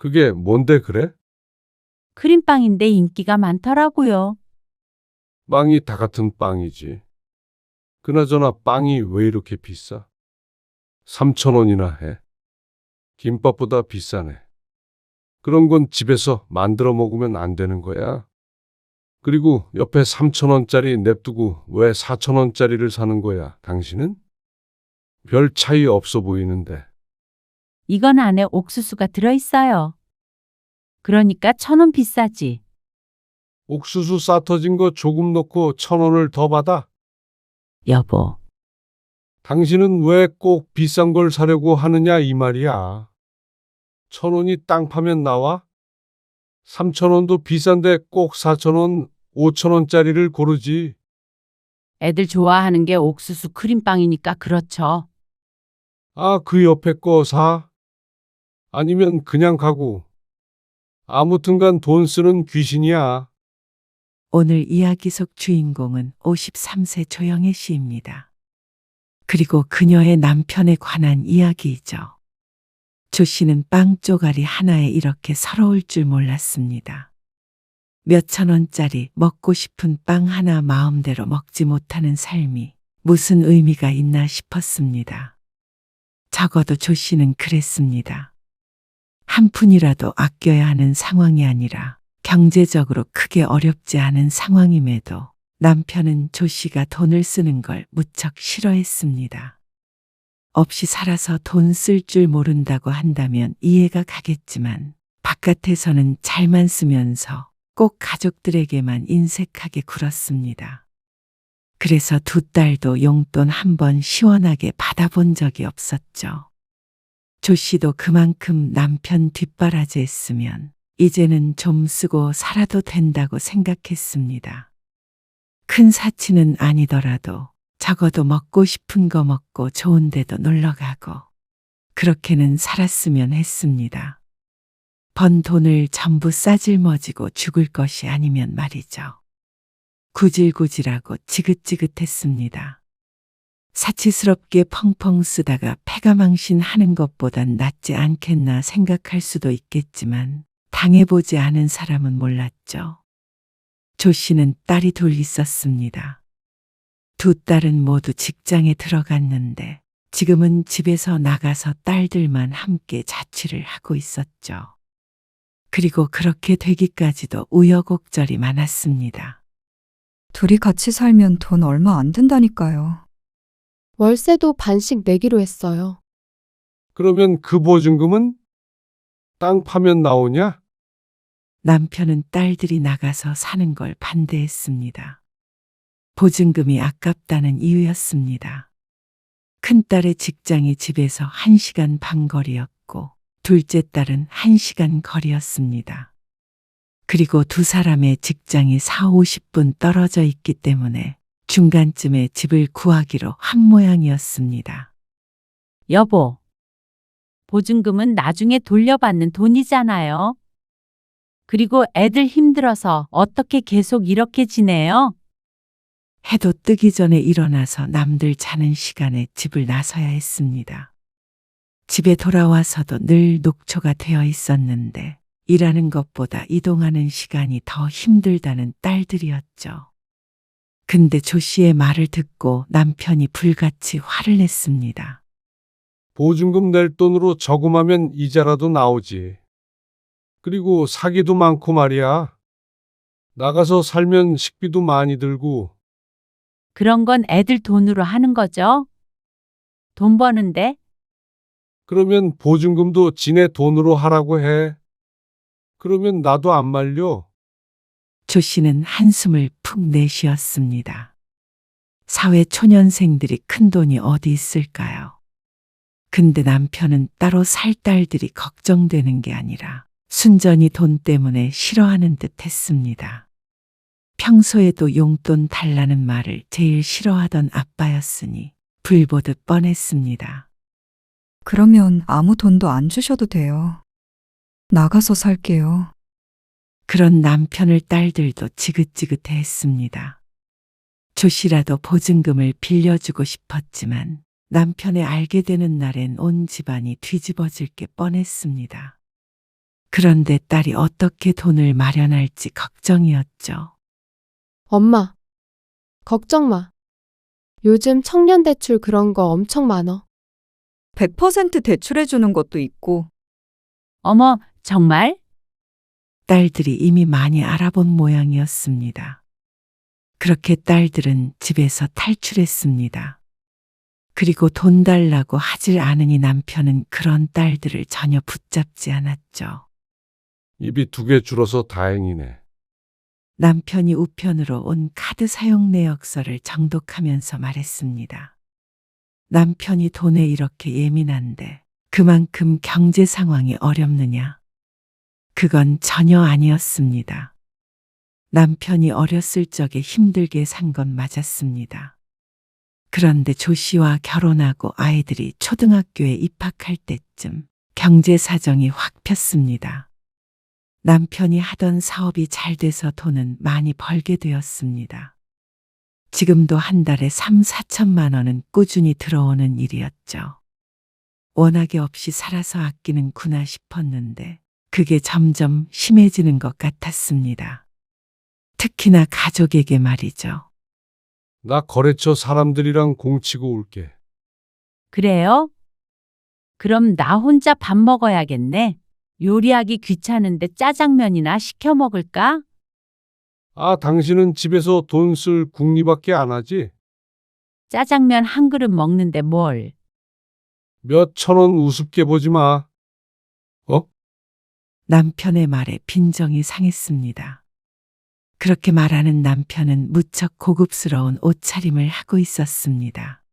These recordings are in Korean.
그게 뭔데 그래? 크림빵인데 인기가 많더라고요. 빵이 다 같은 빵이지. 그나저나 빵이 왜 이렇게 비싸? 3,000원이나 해. 김밥보다 비싸네. 그런 건 집에서 만들어 먹으면 안 되는 거야. 그리고 옆에 3,000원짜리 냅두고 왜 4,000원짜리를 사는 거야, 당신은? 별 차이 없어 보이는데. 이건 안에 옥수수가 들어있어요. 그러니까 1,000원 비싸지. 옥수수 싸 터진 거 조금 넣고 1,000원을 더 받아? 여보, 당신은 왜 꼭 비싼 걸 사려고 하느냐 이 말이야. 1,000원이 땅 파면 나와? 3,000원도 비싼데 꼭 4,000원, 5,000원짜리를 고르지. 애들 좋아하는 게 옥수수 크림빵이니까 그렇죠. 아, 그 옆에 거 사? 아니면 그냥 가고. 아무튼간 돈 쓰는 귀신이야. 오늘 이야기 속 주인공은 53세 조영애 씨입니다. 그리고 그녀의 남편에 관한 이야기이죠. 조 씨는 빵 쪼가리 하나에 이렇게 서러울 줄 몰랐습니다. 몇천 원짜리 먹고 싶은 빵 하나 마음대로 먹지 못하는 삶이 무슨 의미가 있나 싶었습니다. 적어도 조 씨는 그랬습니다. 한 푼이라도 아껴야 하는 상황이 아니라 경제적으로 크게 어렵지 않은 상황임에도 남편은 조 씨가 돈을 쓰는 걸 무척 싫어했습니다. 없이 살아서 돈 쓸 줄 모른다고 한다면 이해가 가겠지만 바깥에서는 잘만 쓰면서 꼭 가족들에게만 인색하게 굴었습니다. 그래서 두 딸도 용돈 한 번 시원하게 받아본 적이 없었죠. 조 씨도 그만큼 남편 뒷바라지했으면 이제는 좀 쓰고 살아도 된다고 생각했습니다. 큰 사치는 아니더라도 적어도 먹고 싶은 거 먹고 좋은 데도 놀러 가고 그렇게는 살았으면 했습니다. 번 돈을 전부 싸질머지고 죽을 것이 아니면 말이죠. 구질구질하고 지긋지긋했습니다. 사치스럽게 펑펑 쓰다가 패가망신하는 것보단 낫지 않겠나 생각할 수도 있겠지만 당해보지 않은 사람은 몰랐죠. 조 씨는 딸이 둘 있었습니다. 두 딸은 모두 직장에 들어갔는데 지금은 집에서 나가서 딸들만 함께 자취를 하고 있었죠. 그리고 그렇게 되기까지도 우여곡절이 많았습니다. 둘이 같이 살면 돈 얼마 안 든다니까요. 월세도 반씩 내기로 했어요. 그러면 그 보증금은? 땅 파면 나오냐? 남편은 딸들이 나가서 사는 걸 반대했습니다. 보증금이 아깝다는 이유였습니다. 큰딸의 직장이 집에서 1시간 반 거리였고 둘째 딸은 1시간 거리였습니다. 그리고 두 사람의 직장이 4, 50분 떨어져 있기 때문에 중간쯤에 집을 구하기로 한 모양이었습니다. 여보, 보증금은 나중에 돌려받는 돈이잖아요. 그리고 애들 힘들어서 어떻게 계속 이렇게 지내요? 해도 뜨기 전에 일어나서 남들 자는 시간에 집을 나서야 했습니다. 집에 돌아와서도 늘 녹초가 되어 있었는데 일하는 것보다 이동하는 시간이 더 힘들다는 딸들이었죠. 근데 조 씨의 말을 듣고 남편이 불같이 화를 냈습니다. 보증금 낼 돈으로 저금하면 이자라도 나오지. 그리고 사기도 많고 말이야. 나가서 살면 식비도 많이 들고. 그런 건 애들 돈으로 하는 거죠. 돈 버는데 그러면 보증금도 지네 돈으로 하라고 해. 그러면 나도 안 말려. 조 씨는 한숨을 푹 내쉬었습니다. 사회 초년생들이 큰 돈이 어디 있을까요? 근데 남편은 따로 살 딸들이 걱정되는 게 아니라 순전히 돈 때문에 싫어하는 듯 했습니다. 평소에도 용돈 달라는 말을 제일 싫어하던 아빠였으니 불보듯 뻔했습니다. 그러면 아무 돈도 안 주셔도 돼요. 나가서 살게요. 그런 남편을 딸들도 지긋지긋해 했습니다. 조 씨라도 보증금을 빌려주고 싶었지만 남편의 알게 되는 날엔 온 집안이 뒤집어질 게 뻔했습니다. 그런데 딸이 어떻게 돈을 마련할지 걱정이었죠. 엄마, 걱정 마. 요즘 청년 대출 그런 거 엄청 많어. 100% 대출해주는 것도 있고. 어머, 정말? 딸들이 이미 많이 알아본 모양이었습니다. 그렇게 딸들은 집에서 탈출했습니다. 그리고 돈 달라고 하질 않으니 남편은 그런 딸들을 전혀 붙잡지 않았죠. 입이 2개 줄어서 다행이네. 남편이 우편으로 온 카드 사용 내역서를 정독하면서 말했습니다. 남편이 돈에 이렇게 예민한데 그만큼 경제 상황이 어렵느냐? 그건 전혀 아니었습니다. 남편이 어렸을 적에 힘들게 산 건 맞았습니다. 그런데 조 씨와 결혼하고 아이들이 초등학교에 입학할 때쯤 경제 사정이 확 폈습니다. 남편이 하던 사업이 잘 돼서 돈은 많이 벌게 되었습니다. 지금도 한 달에 3, 4천만 원은 꾸준히 들어오는 일이었죠. 워낙에 없이 살아서 아끼는구나 싶었는데 그게 점점 심해지는 것 같았습니다. 특히나 가족에게 말이죠. 나 거래처 사람들이랑 공치고 올게. 그래요? 그럼 나 혼자 밥 먹어야겠네. 요리하기 귀찮은데 짜장면이나 시켜 먹을까? 아, 당신은 집에서 돈 쓸 궁리밖에 안 하지? 짜장면 한 그릇 먹는데 뭘. 몇 천 원 우습게 보지 마. 어? 남편의 말에 빈정이 상했습니다. 그렇게 말하는 남편은 무척 고급스러운 옷차림을 하고 있었습니다.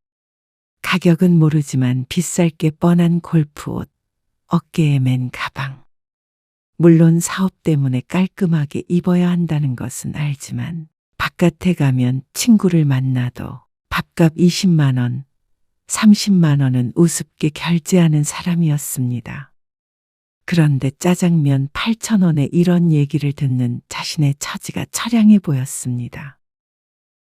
가격은 모르지만 비쌀 게 뻔한 골프옷, 어깨에 맨 가방. 물론 사업 때문에 깔끔하게 입어야 한다는 것은 알지만 바깥에 가면 친구를 만나도 밥값 20만 원, 30만 원은 우습게 결제하는 사람이었습니다. 그런데 짜장면 8천 원에 이런 얘기를 듣는 자신의 처지가 처량해 보였습니다.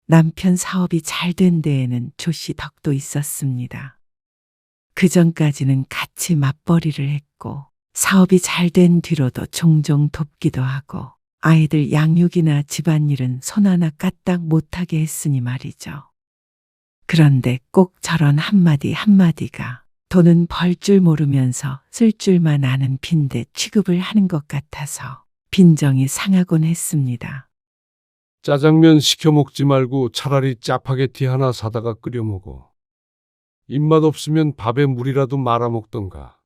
남편 사업이 잘 된 데에는 조 씨 덕도 있었습니다. 그 전까지는 같이 맞벌이를 했고 사업이 잘 된 뒤로도 종종 돕기도 하고 아이들 양육이나 집안일은 손 하나 까딱 못하게 했으니 말이죠. 그런데 꼭 저런 한마디 한마디가 돈은 벌 줄 모르면서 쓸 줄만 아는 빈대 취급을 하는 것 같아서 빈정이 상하곤 했습니다. 짜장면 시켜 먹지 말고 차라리 짜파게티 하나 사다가 끓여 먹어. 입맛 없으면 밥에 물이라도 말아 먹던가.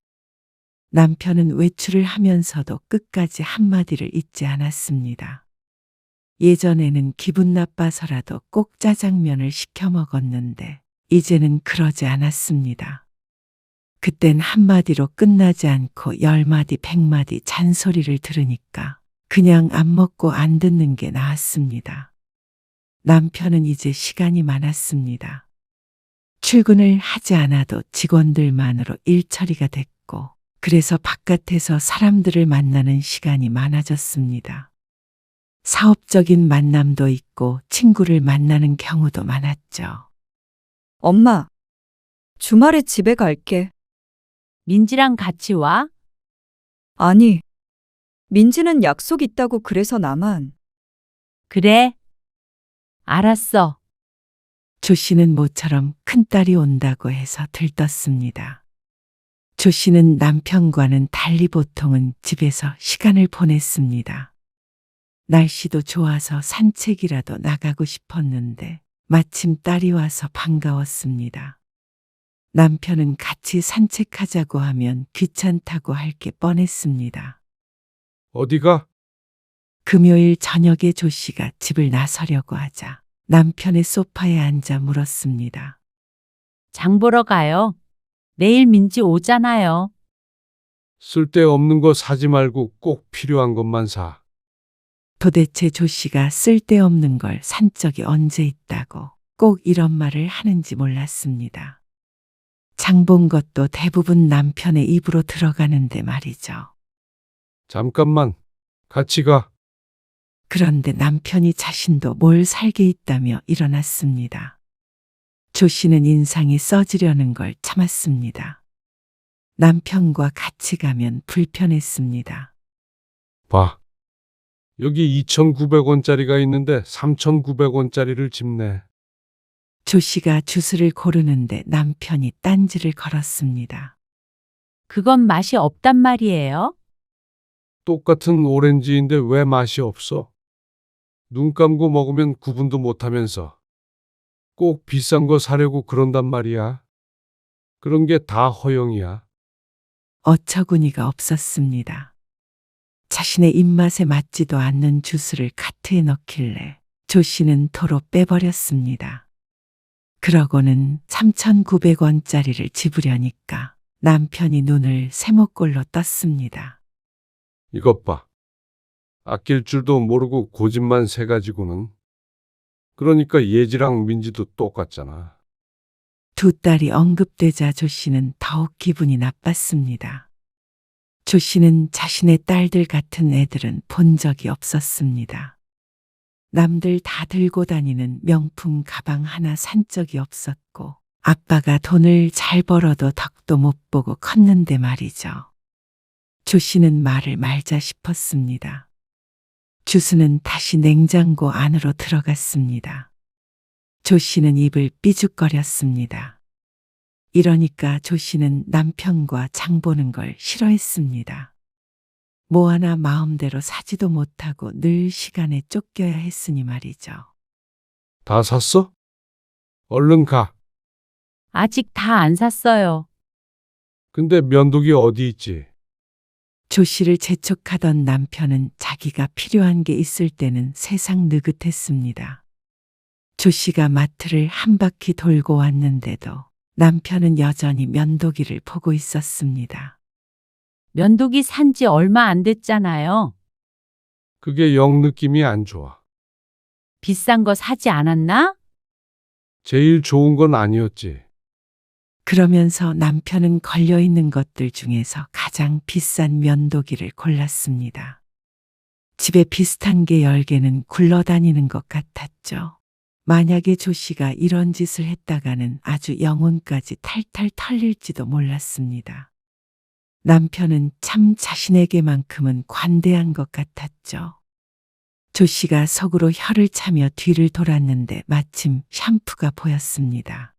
남편은 외출을 하면서도 끝까지 한마디를 잊지 않았습니다. 예전에는 기분 나빠서라도 꼭 짜장면을 시켜 먹었는데 이제는 그러지 않았습니다. 그땐 한마디로 끝나지 않고 10마디, 100마디 잔소리를 들으니까 그냥 안 먹고 안 듣는 게 나았습니다. 남편은 이제 시간이 많았습니다. 출근을 하지 않아도 직원들만으로 일 처리가 됐고 그래서 바깥에서 사람들을 만나는 시간이 많아졌습니다. 사업적인 만남도 있고 친구를 만나는 경우도 많았죠. 엄마, 주말에 집에 갈게. 민지랑 같이 와? 아니, 민지는 약속 있다고 그래서 나만. 그래. 알았어. 조 씨는 모처럼 큰딸이 온다고 해서 들떴습니다. 조 씨는 남편과는 달리 보통은 집에서 시간을 보냈습니다. 날씨도 좋아서 산책이라도 나가고 싶었는데 마침 딸이 와서 반가웠습니다. 남편은 같이 산책하자고 하면 귀찮다고 할 게 뻔했습니다. 어디가? 금요일 저녁에 조 씨가 집을 나서려고 하자 남편의 소파에 앉아 물었습니다. 장 보러 가요. 내일 민지 오잖아요. 쓸데없는 거 사지 말고 꼭 필요한 것만 사. 도대체 조 씨가 쓸데없는 걸 산 적이 언제 있다고 꼭 이런 말을 하는지 몰랐습니다. 장 본 것도 대부분 남편의 입으로 들어가는데 말이죠. 잠깐만. 같이 가. 그런데 남편이 자신도 뭘 살게 있다며 일어났습니다. 조 씨는 인상이 써지려는 걸 참았습니다. 남편과 같이 가면 불편했습니다. 봐. 여기 2,900원짜리가 있는데 3,900원짜리를 집네. 조 씨가 주스를 고르는데 남편이 딴지를 걸었습니다. 그건 맛이 없단 말이에요. 똑같은 오렌지인데 왜 맛이 없어? 눈 감고 먹으면 구분도 못하면서 꼭 비싼 거 사려고 그런단 말이야. 그런 게 다 허영이야. 어처구니가 없었습니다. 자신의 입맛에 맞지도 않는 주스를 카트에 넣길래 조 씨는 도로 빼버렸습니다. 그러고는 3,900원짜리를 집으려니까 남편이 눈을 세모꼴로 떴습니다. 이것 봐. 아낄 줄도 모르고 고집만 세 가지고는. 그러니까 예지랑 민지도 똑같잖아. 두 딸이 언급되자 조 씨는 더욱 기분이 나빴습니다. 조 씨는 자신의 딸들 같은 애들은 본 적이 없었습니다. 남들 다 들고 다니는 명품 가방 하나 산 적이 없었고, 아빠가 돈을 잘 벌어도 덕도 못 보고 컸는데 말이죠. 조 씨는 말을 말자 싶었습니다. 주스는 다시 냉장고 안으로 들어갔습니다. 조 씨는 입을 삐죽거렸습니다. 이러니까 조 씨는 남편과 장 보는 걸 싫어했습니다. 뭐 하나 마음대로 사지도 못하고 늘 시간에 쫓겨야 했으니 말이죠. 다 샀어? 얼른 가. 아직 다 안 샀어요. 근데 면도기 어디 있지? 조 씨를 재촉하던 남편은 자기가 필요한 게 있을 때는 세상 느긋했습니다. 조 씨가 마트를 한 바퀴 돌고 왔는데도 남편은 여전히 면도기를 보고 있었습니다. 면도기 산지 얼마 안 됐잖아요. 그게 영 느낌이 안 좋아. 비싼 거 사지 않았나? 제일 좋은 건 아니었지. 그러면서 남편은 걸려있는 것들 중에서 가장 비싼 면도기를 골랐습니다. 집에 비슷한 게 10개는 굴러다니는 것 같았죠. 만약에 조 씨가 이런 짓을 했다가는 아주 영혼까지 탈탈 털릴지도 몰랐습니다. 남편은 참 자신에게만큼은 관대한 것 같았죠. 조 씨가 속으로 혀를 차며 뒤를 돌았는데 마침 샴푸가 보였습니다.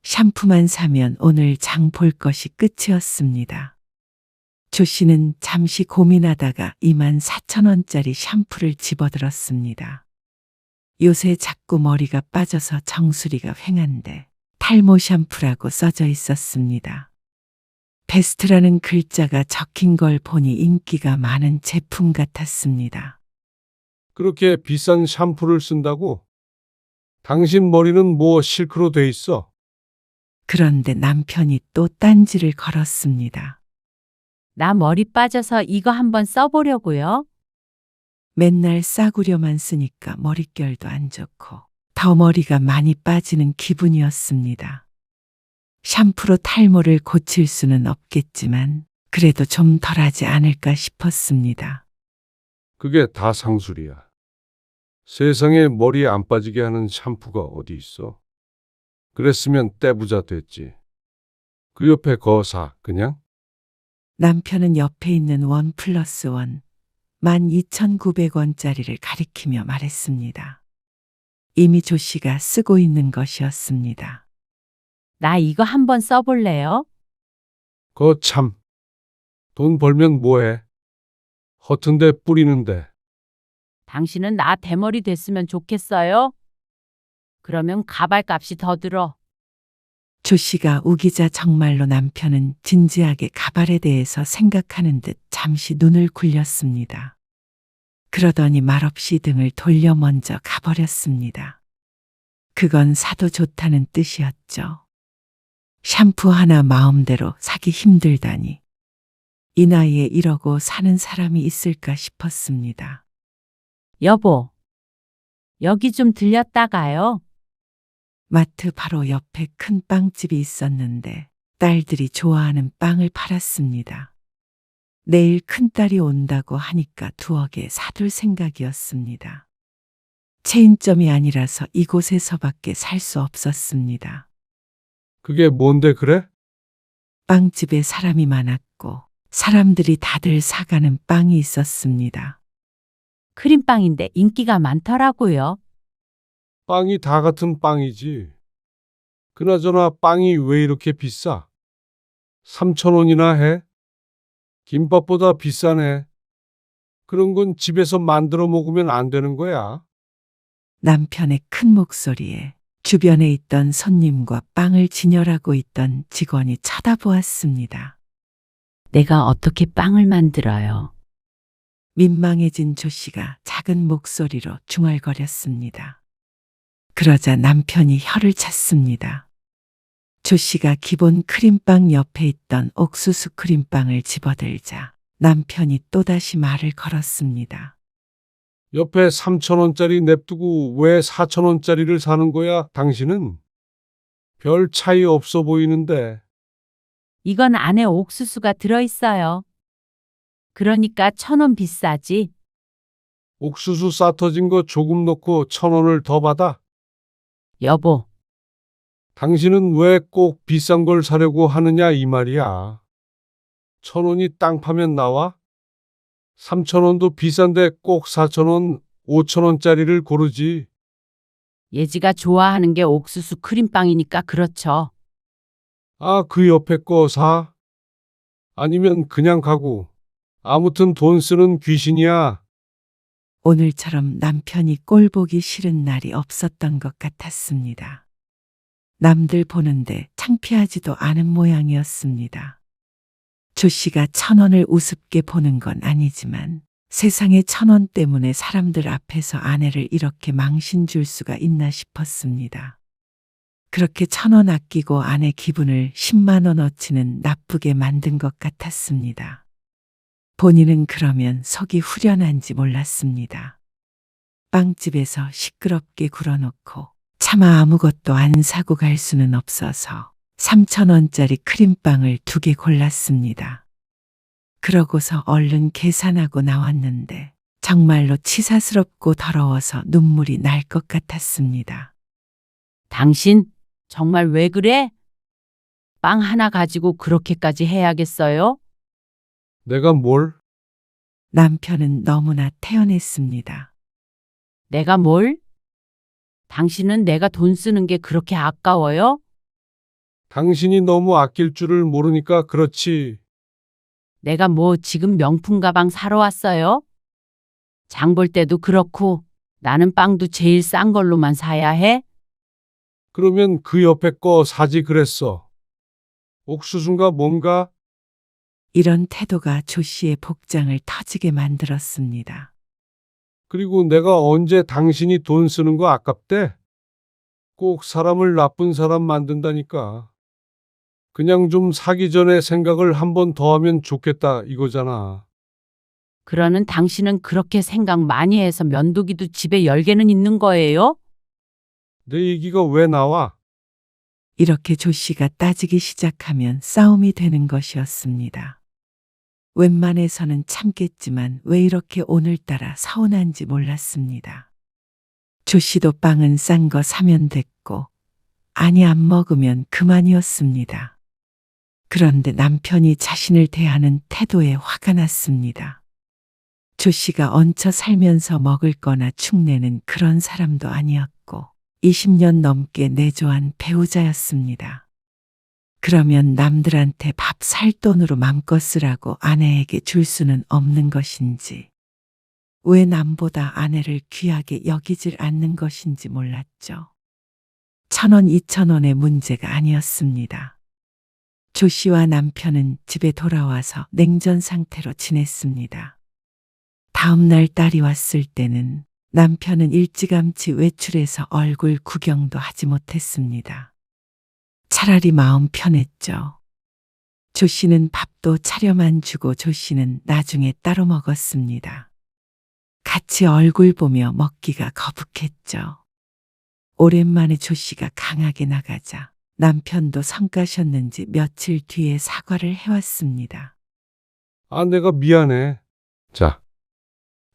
샴푸만 사면 오늘 장 볼 것이 끝이었습니다. 조 씨는 잠시 고민하다가 24,000원짜리 샴푸를 집어들었습니다. 요새 자꾸 머리가 빠져서 정수리가 휑한데 탈모 샴푸라고 써져 있었습니다. 베스트라는 글자가 적힌 걸 보니 인기가 많은 제품 같았습니다. 그렇게 비싼 샴푸를 쓴다고? 당신 머리는 뭐 실크로 돼 있어? 그런데 남편이 또 딴지를 걸었습니다. 나 머리 빠져서 이거 한번 써보려고요. 맨날 싸구려만 쓰니까 머릿결도 안 좋고 더 머리가 많이 빠지는 기분이었습니다. 샴푸로 탈모를 고칠 수는 없겠지만 그래도 좀 덜하지 않을까 싶었습니다. 그게 다 상술이야. 세상에 머리 안 빠지게 하는 샴푸가 어디 있어? 그랬으면 떼부자 됐지. 그 옆에 거 사, 그냥? 남편은 옆에 있는 1+1 12,900원짜리를 가리키며 말했습니다. 이미 조 씨가 쓰고 있는 것이었습니다. 나 이거 한번 써볼래요? 거 참. 돈 벌면 뭐해? 허튼데 뿌리는데. 당신은 나 대머리 됐으면 좋겠어요? 그러면 가발값이 더 들어. 조 씨가 우기자 정말로 남편은 진지하게 가발에 대해서 생각하는 듯 잠시 눈을 굴렸습니다. 그러더니 말없이 등을 돌려 먼저 가버렸습니다. 그건 사도 좋다는 뜻이었죠. 샴푸 하나 마음대로 사기 힘들다니. 이 나이에 이러고 사는 사람이 있을까 싶었습니다. 여보, 여기 좀 들렸다 가요. 마트 바로 옆에 큰 빵집이 있었는데 딸들이 좋아하는 빵을 팔았습니다. 내일 큰딸이 온다고 하니까 2억에 사둘 생각이었습니다. 체인점이 아니라서 이곳에서밖에 살 수 없었습니다. 그게 뭔데 그래? 빵집에 사람이 많았고 사람들이 다들 사가는 빵이 있었습니다. 크림빵인데 인기가 많더라고요. 빵이 다 같은 빵이지. 그나저나 빵이 왜 이렇게 비싸? 3,000원이나 해? 김밥보다 비싸네. 그런 건 집에서 만들어 먹으면 안 되는 거야. 남편의 큰 목소리에 주변에 있던 손님과 빵을 진열하고 있던 직원이 쳐다보았습니다. 내가 어떻게 빵을 만들어요? 민망해진 조 씨가 작은 목소리로 중얼거렸습니다. 그러자 남편이 혀를 찼습니다. 조 씨가 기본 크림빵 옆에 있던 옥수수 크림빵을 집어들자 남편이 또다시 말을 걸었습니다. 옆에 3,000원짜리 냅두고 왜 4,000원짜리를 사는 거야, 당신은? 별 차이 없어 보이는데. 이건 안에 옥수수가 들어있어요. 그러니까 1,000원 비싸지. 옥수수 싸 터진 거 조금 넣고 1,000원을 더 받아? 여보, 당신은 왜 꼭 비싼 걸 사려고 하느냐 이 말이야. 1,000원이 땅 파면 나와? 3,000원도 비싼데 꼭 4,000원, 5,000원짜리를 고르지. 예지가 좋아하는 게 옥수수 크림빵이니까 그렇죠. 아, 그 옆에 거 사? 아니면 그냥 가고. 아무튼 돈 쓰는 귀신이야. 오늘처럼 남편이 꼴 보기 싫은 날이 없었던 것 같았습니다. 남들 보는데 창피하지도 않은 모양이었습니다. 조 씨가 1,000원을 우습게 보는 건 아니지만 세상에 1,000원 때문에 사람들 앞에서 아내를 이렇게 망신 줄 수가 있나 싶었습니다. 그렇게 1,000원 아끼고 아내 기분을 10만 원어치는 나쁘게 만든 것 같았습니다. 본인은 그러면 속이 후련한지 몰랐습니다. 빵집에서 시끄럽게 굴어놓고 차마 아무것도 안 사고 갈 수는 없어서 3,000원짜리 크림빵을 2개 골랐습니다. 그러고서 얼른 계산하고 나왔는데 정말로 치사스럽고 더러워서 눈물이 날 것 같았습니다. 당신 정말 왜 그래? 빵 하나 가지고 그렇게까지 해야겠어요? 내가 뭘? 남편은 너무나 태연했습니다. 내가 뭘? 당신은 내가 돈 쓰는 게 그렇게 아까워요? 당신이 너무 아낄 줄을 모르니까 그렇지. 내가 뭐 지금 명품 가방 사러 왔어요? 장 볼 때도 그렇고 나는 빵도 제일 싼 걸로만 사야 해? 그러면 그 옆에 거 사지 그랬어. 옥수수인가 뭔가? 이런 태도가 조 씨의 복장을 터지게 만들었습니다. 그리고 내가 언제 당신이 돈 쓰는 거 아깝대? 꼭 사람을 나쁜 사람 만든다니까. 그냥 좀 사기 전에 생각을 한 번 더 하면 좋겠다 이거잖아. 그러는 당신은 그렇게 생각 많이 해서 면도기도 집에 10개는 있는 거예요? 내 얘기가 왜 나와? 이렇게 조 씨가 따지기 시작하면 싸움이 되는 것이었습니다. 웬만해서는 참겠지만 왜 이렇게 오늘따라 서운한지 몰랐습니다. 조 씨도 빵은 싼 거 사면 됐고, 아니 안 먹으면 그만이었습니다. 그런데 남편이 자신을 대하는 태도에 화가 났습니다. 조 씨가 얹혀 살면서 먹을 거나 축내는 그런 사람도 아니었고, 20년 넘게 내조한 배우자였습니다. 그러면 남들한테 밥 살 돈으로 맘껏 쓰라고 아내에게 줄 수는 없는 것인지, 왜 남보다 아내를 귀하게 여기질 않는 것인지 몰랐죠. 1,000원, 2,000원의 문제가 아니었습니다. 조 씨와 남편은 집에 돌아와서 냉전 상태로 지냈습니다. 다음 날 딸이 왔을 때는 남편은 일찌감치 외출해서 얼굴 구경도 하지 못했습니다. 차라리 마음 편했죠. 조 씨는 밥도 차려만 주고 조 씨는 나중에 따로 먹었습니다. 같이 얼굴 보며 먹기가 거북했죠. 오랜만에 조 씨가 강하게 나가자 남편도 성가셨는지 며칠 뒤에 사과를 해왔습니다. 아, 내가 미안해. 자,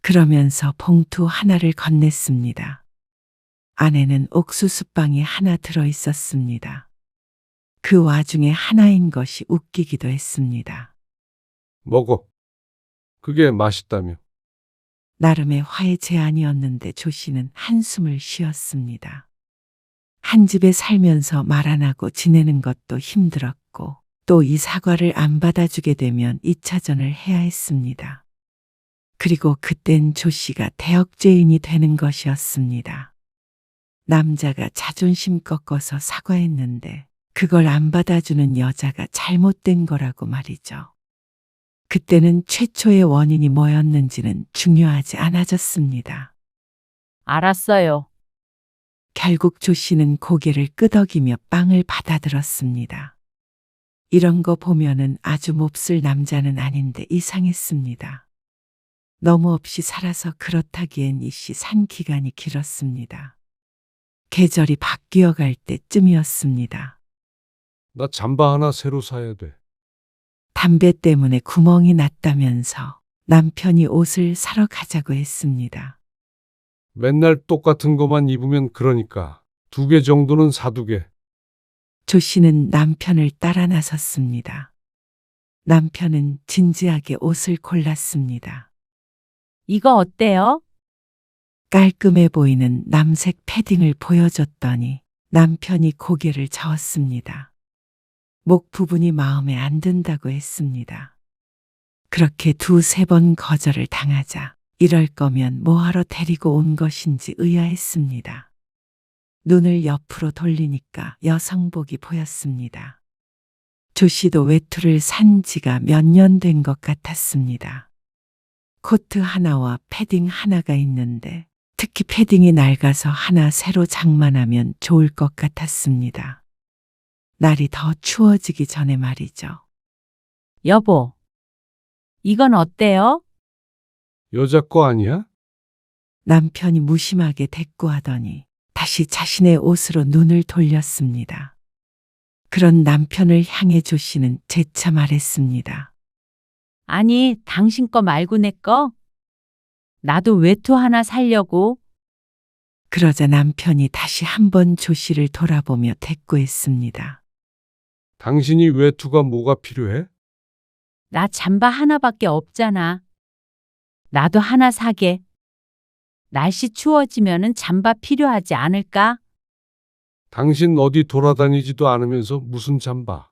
그러면서 봉투 하나를 건넸습니다. 안에는 옥수수빵이 하나 들어 있었습니다. 그 와중에 하나인 것이 웃기기도 했습니다. 먹어. 그게 맛있다며. 나름의 화해 제안이었는데 조 씨는 한숨을 쉬었습니다. 한 집에 살면서 말 안 하고 지내는 것도 힘들었고 또 이 사과를 안 받아주게 되면 2차전을 해야 했습니다. 그리고 그땐 조 씨가 대역죄인이 되는 것이었습니다. 남자가 자존심 꺾어서 사과했는데 그걸 안 받아주는 여자가 잘못된 거라고 말이죠. 그때는 최초의 원인이 뭐였는지는 중요하지 않아졌습니다. 알았어요. 결국 조 씨는 고개를 끄덕이며 빵을 받아들었습니다. 이런 거 보면은 아주 몹쓸 남자는 아닌데 이상했습니다. 너무 없이 살아서 그렇다기엔 이 씨 산 기간이 길었습니다. 계절이 바뀌어 갈 때쯤이었습니다. 나 잠바 하나 새로 사야 돼. 담배 때문에 구멍이 났다면서 남편이 옷을 사러 가자고 했습니다. 맨날 똑같은 것만 입으면 그러니까 2개 정도는 사두게. 조 씨는 남편을 따라 나섰습니다. 남편은 진지하게 옷을 골랐습니다. 이거 어때요? 깔끔해 보이는 남색 패딩을 보여줬더니 남편이 고개를 저었습니다. 목 부분이 마음에 안 든다고 했습니다. 그렇게 2~3번 거절을 당하자 이럴 거면 뭐하러 데리고 온 것인지 의아했습니다. 눈을 옆으로 돌리니까 여성복이 보였습니다. 조 씨도 외투를 산 지가 몇 년 된 것 같았습니다. 코트 하나와 패딩 하나가 있는데 특히 패딩이 낡아서 하나 새로 장만하면 좋을 것 같았습니다. 날이 더 추워지기 전에 말이죠. 여보, 이건 어때요? 여자 거 아니야? 남편이 무심하게 대꾸하더니 다시 자신의 옷으로 눈을 돌렸습니다. 그런 남편을 향해 조 씨는 재차 말했습니다. 아니, 당신 거 말고 내 거? 나도 외투 하나 살려고. 그러자 남편이 다시 한번 조 씨를 돌아보며 대꾸했습니다. 당신이 외투가 뭐가 필요해? 나 잠바 하나밖에 없잖아. 나도 하나 사게. 날씨 추워지면은 잠바 필요하지 않을까? 당신 어디 돌아다니지도 않으면서 무슨 잠바?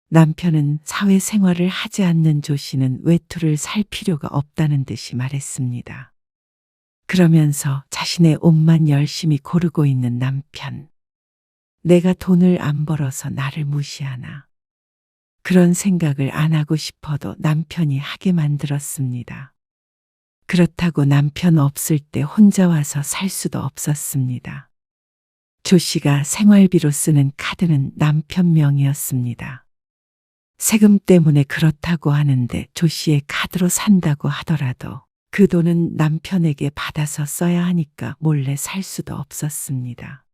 남편은 사회생활을 하지 않는 조 씨는 외투를 살 필요가 없다는 듯이 말했습니다. 그러면서 자신의 옷만 열심히 고르고 있는 남편. 내가 돈을 안 벌어서 나를 무시하나. 그런 생각을 안 하고 싶어도 남편이 하게 만들었습니다. 그렇다고 남편 없을 때 혼자 와서 살 수도 없었습니다. 조 씨가 생활비로 쓰는 카드는 남편 명의였습니다. 세금 때문에 그렇다고 하는데 조 씨의 카드로 산다고 하더라도 그 돈은 남편에게 받아서 써야 하니까 몰래 살 수도 없었습니다.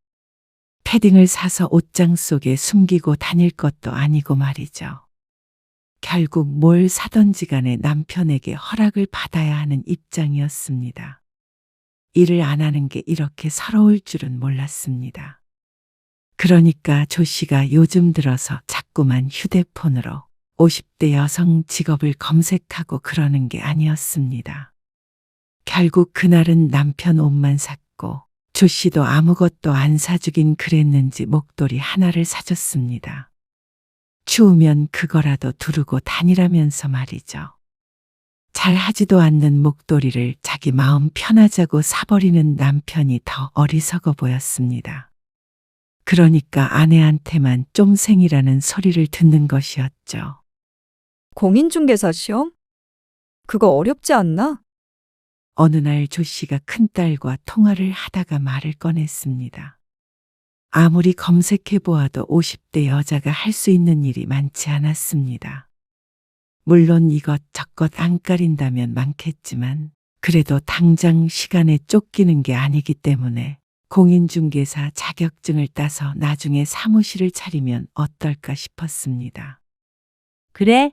패딩을 사서 옷장 속에 숨기고 다닐 것도 아니고 말이죠. 결국 뭘 사던지 간에 남편에게 허락을 받아야 하는 입장이었습니다. 일을 안 하는 게 이렇게 서러울 줄은 몰랐습니다. 그러니까 조 씨가 요즘 들어서 자꾸만 휴대폰으로 50대 여성 직업을 검색하고 그러는 게 아니었습니다. 결국 그날은 남편 옷만 샀고 조 씨도 아무것도 안 사주긴 그랬는지 목도리 하나를 사줬습니다. 추우면 그거라도 두르고 다니라면서 말이죠. 잘 하지도 않는 목도리를 자기 마음 편하자고 사버리는 남편이 더 어리석어 보였습니다. 그러니까 아내한테만 쫌생이라는 소리를 듣는 것이었죠. 공인중개사 시험? 그거 어렵지 않나? 어느 날 조 씨가 큰딸과 통화를 하다가 말을 꺼냈습니다. 아무리 검색해 보아도 50대 여자가 할 수 있는 일이 많지 않았습니다. 물론 이것저것 안 가린다면 많겠지만 그래도 당장 시간에 쫓기는 게 아니기 때문에 공인중개사 자격증을 따서 나중에 사무실을 차리면 어떨까 싶었습니다. 그래?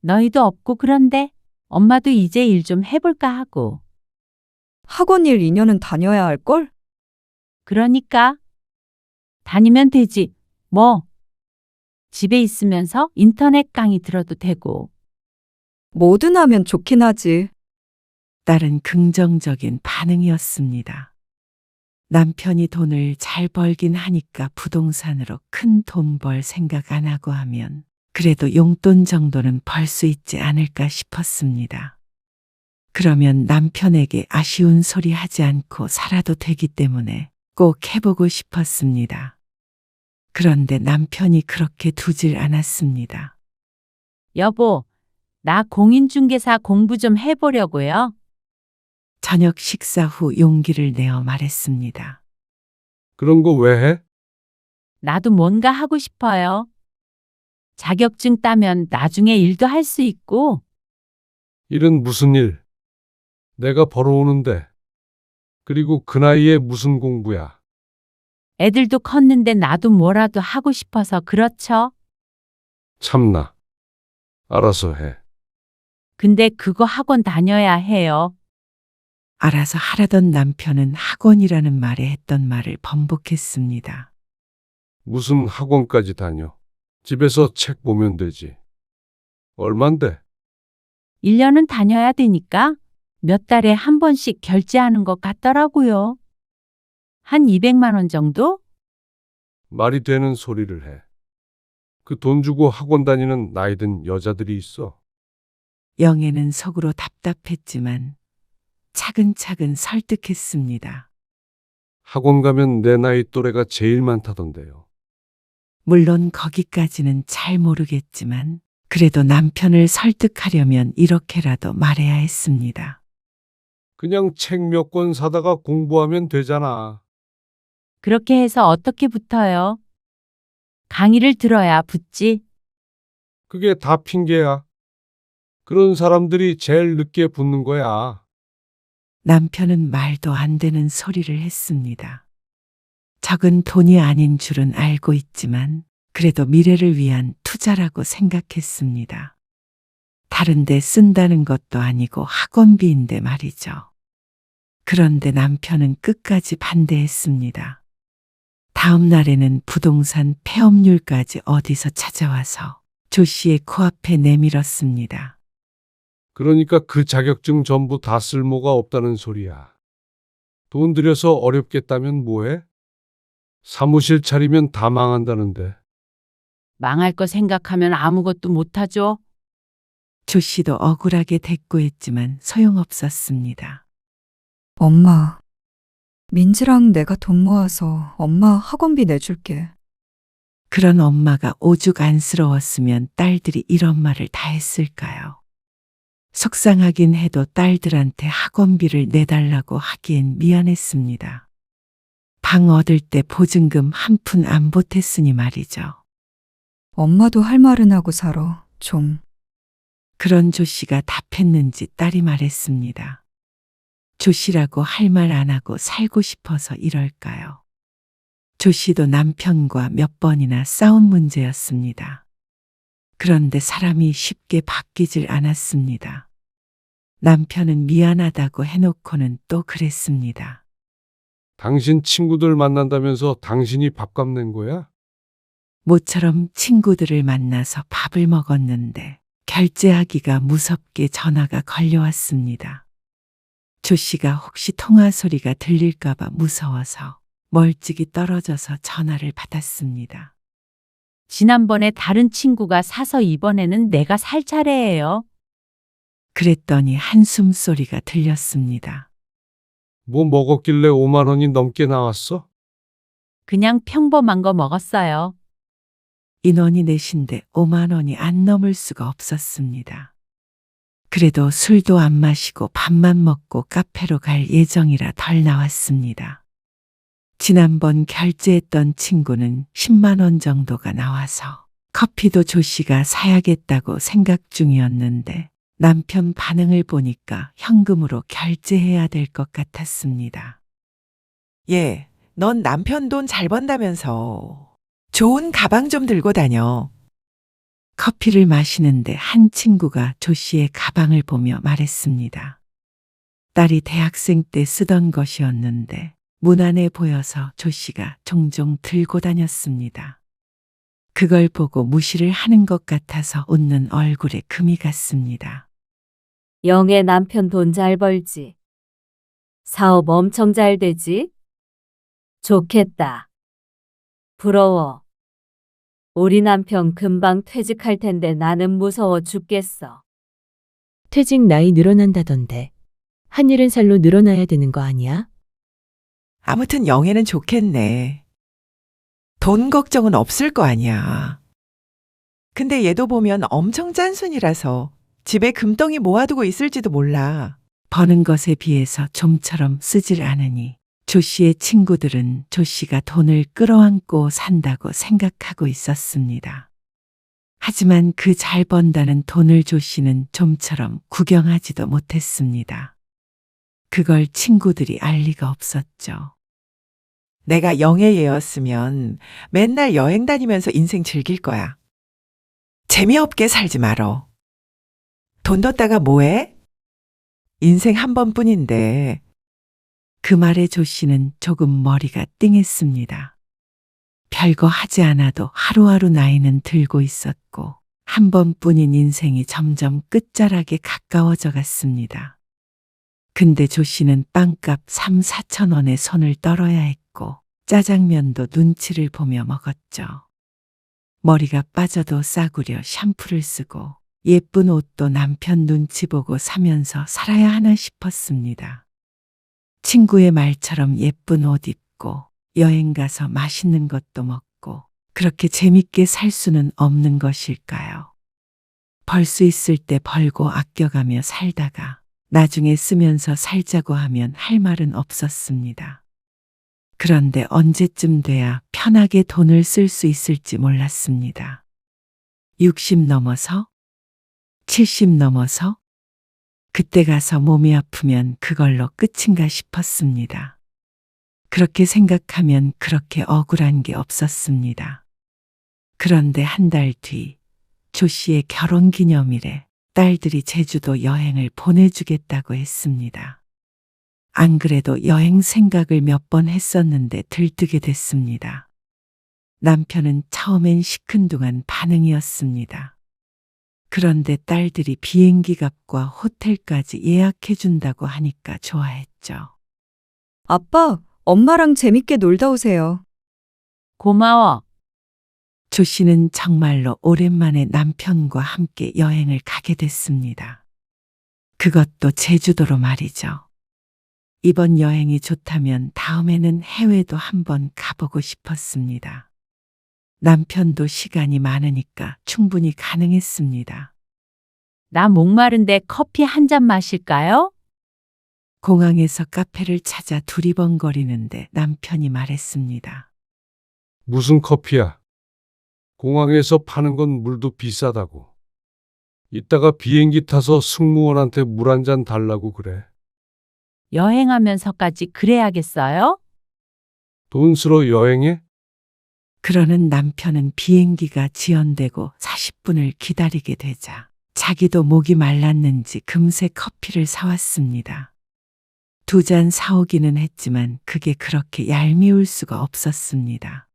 너희도 없고 그런데 엄마도 이제 일 좀 해볼까 하고. 학원 일 2년은 다녀야 할걸? 그러니까 다니면 되지. 뭐 집에 있으면서 인터넷 강의 들어도 되고. 뭐든 하면 좋긴 하지. 딸은 긍정적인 반응이었습니다. 남편이 돈을 잘 벌긴 하니까 부동산으로 큰 돈 벌 생각 안 하고 하면 그래도 용돈 정도는 벌 수 있지 않을까 싶었습니다. 그러면 남편에게 아쉬운 소리 하지 않고 살아도 되기 때문에 꼭 해보고 싶었습니다. 그런데 남편이 그렇게 두질 않았습니다. 여보, 나 공인중개사 공부 좀 해보려고요. 저녁 식사 후 용기를 내어 말했습니다. 그런 거 왜 해? 나도 뭔가 하고 싶어요. 자격증 따면 나중에 일도 할 수 있고, 일은 무슨 일? 내가 벌어오는데. 그리고 그 나이에 무슨 공부야? 애들도 컸는데 나도 뭐라도 하고 싶어서 그렇죠. 참나. 알아서 해. 근데 그거 학원 다녀야 해요. 알아서 하라던 남편은 학원이라는 말에 했던 말을 번복했습니다. 무슨 학원까지 다녀? 집에서 책 보면 되지. 얼만데? 1년은 다녀야 되니까 몇 달에 한 번씩 결제하는 것 같더라고요. 한 200만 원 정도? 말이 되는 소리를 해. 그 돈 주고 학원 다니는 나이든 여자들이 있어. 영애는 속으로 답답했지만 차근차근 설득했습니다. 학원 가면 내 나이 또래가 제일 많다던데요. 물론 거기까지는 잘 모르겠지만 그래도 남편을 설득하려면 이렇게라도 말해야 했습니다. 그냥 책 몇 권 사다가 공부하면 되잖아. 그렇게 해서 어떻게 붙어요? 강의를 들어야 붙지. 그게 다 핑계야. 그런 사람들이 제일 늦게 붙는 거야. 남편은 말도 안 되는 소리를 했습니다. 적은 돈이 아닌 줄은 알고 있지만 그래도 미래를 위한 투자라고 생각했습니다. 다른 데 쓴다는 것도 아니고 학원비인데 말이죠. 그런데 남편은 끝까지 반대했습니다. 다음 날에는 부동산 폐업률까지 어디서 찾아와서 조 씨의 코앞에 내밀었습니다. 그러니까 그 자격증 전부 다 쓸모가 없다는 소리야. 돈 들여서 어렵겠다면 뭐해? 사무실 차리면 다 망한다는데. 망할 거 생각하면 아무것도 못하죠. 조 씨도 억울하게 대꾸했지만 소용없었습니다. 엄마, 민지랑 내가 돈 모아서 엄마 학원비 내줄게. 그런 엄마가 오죽 안쓰러웠으면 딸들이 이런 말을 다 했을까요? 속상하긴 해도 딸들한테 학원비를 내달라고 하기엔 미안했습니다. 방 얻을 때 보증금 한 푼 안 보탰으니 말이죠. 엄마도 할 말은 하고 살아, 좀. 그런 조 씨가 답했는지 딸이 말했습니다. 조 씨라고 할 말 안 하고 살고 싶어서 이럴까요? 조 씨도 남편과 몇 번이나 싸운 문제였습니다. 그런데 사람이 쉽게 바뀌질 않았습니다. 남편은 미안하다고 해놓고는 또 그랬습니다. 당신 친구들 만난다면서 당신이 밥값 낸 거야? 모처럼 친구들을 만나서 밥을 먹었는데 결제하기가 무섭게 전화가 걸려왔습니다. 조 씨가 혹시 통화 소리가 들릴까봐 무서워서 멀찍이 떨어져서 전화를 받았습니다. 지난번에 다른 친구가 사서 이번에는 내가 살 차례예요. 그랬더니 한숨 소리가 들렸습니다. 뭐 먹었길래 5만 원이 넘게 나왔어? 그냥 평범한 거 먹었어요. 인원이 넷인데 5만 원이 안 넘을 수가 없었습니다. 그래도 술도 안 마시고 밥만 먹고 카페로 갈 예정이라 덜 나왔습니다. 지난번 결제했던 친구는 10만 원 정도가 나와서 커피도 조 씨가 사야겠다고 생각 중이었는데 남편 반응을 보니까 현금으로 결제해야 될 것 같았습니다. 예, 넌 남편 돈 잘 번다면서. 좋은 가방 좀 들고 다녀. 커피를 마시는데 한 친구가 조 씨의 가방을 보며 말했습니다. 딸이 대학생 때 쓰던 것이었는데 무난해 보여서 조 씨가 종종 들고 다녔습니다. 그걸 보고 무시를 하는 것 같아서 웃는 얼굴에 금이 갔습니다. 영애 남편 돈 잘 벌지. 사업 엄청 잘 되지? 좋겠다. 부러워. 우리 남편 금방 퇴직할 텐데 나는 무서워 죽겠어. 퇴직 나이 늘어난다던데. 한 일은 살로 늘어나야 되는 거 아니야? 아무튼 영애는 좋겠네. 돈 걱정은 없을 거 아니야. 근데 얘도 보면 엄청 짠순이라서 집에 금덩이 모아두고 있을지도 몰라. 버는 것에 비해서 좀처럼 쓰질 않으니 조 씨의 친구들은 조 씨가 돈을 끌어안고 산다고 생각하고 있었습니다. 하지만 그 잘 번다는 돈을 조 씨는 좀처럼 구경하지도 못했습니다. 그걸 친구들이 알 리가 없었죠. 내가 영애 얘였으면 맨날 여행 다니면서 인생 즐길 거야. 재미없게 살지 말어. 돈 뒀다가 뭐해? 인생 한 번뿐인데. 그 말에 조 씨는 조금 머리가 띵했습니다. 별거 하지 않아도 하루하루 나이는 들고 있었고 한 번뿐인 인생이 점점 끝자락에 가까워져 갔습니다. 근데 조 씨는 빵값 3, 4천 원에 손을 떨어야 했고 짜장면도 눈치를 보며 먹었죠. 머리가 빠져도 싸구려 샴푸를 쓰고 예쁜 옷도 남편 눈치 보고 사면서 살아야 하나 싶었습니다. 친구의 말처럼 예쁜 옷 입고 여행 가서 맛있는 것도 먹고 그렇게 재밌게 살 수는 없는 것일까요? 벌 수 있을 때 벌고 아껴가며 살다가 나중에 쓰면서 살자고 하면 할 말은 없었습니다. 그런데 언제쯤 돼야 편하게 돈을 쓸 수 있을지 몰랐습니다. 60 넘어서? 70 넘어서? 그때 가서 몸이 아프면 그걸로 끝인가 싶었습니다. 그렇게 생각하면 그렇게 억울한 게 없었습니다. 그런데 한 달 뒤 조 씨의 결혼 기념일에 딸들이 제주도 여행을 보내주겠다고 했습니다. 안 그래도 여행 생각을 몇 번 했었는데 들뜨게 됐습니다. 남편은 처음엔 시큰둥한 반응이었습니다. 그런데 딸들이 비행기 값과 호텔까지 예약해준다고 하니까 좋아했죠. 아빠, 엄마랑 재밌게 놀다 오세요. 고마워. 조 씨는 정말로 오랜만에 남편과 함께 여행을 가게 됐습니다. 그것도 제주도로 말이죠. 이번 여행이 좋다면 다음에는 해외도 한번 가보고 싶었습니다. 남편도 시간이 많으니까 충분히 가능했습니다. 나 목마른데 커피 한 잔 마실까요? 공항에서 카페를 찾아 두리번거리는데 남편이 말했습니다. 무슨 커피야? 공항에서 파는 건 물도 비싸다고. 이따가 비행기 타서 승무원한테 물 한 잔 달라고 그래. 여행하면서까지 그래야겠어요? 돈 쓰러 여행해? 그러는 남편은 비행기가 지연되고 40분을 기다리게 되자 자기도 목이 말랐는지 금세 커피를 사왔습니다. 2잔 사오기는 했지만 그게 그렇게 얄미울 수가 없었습니다.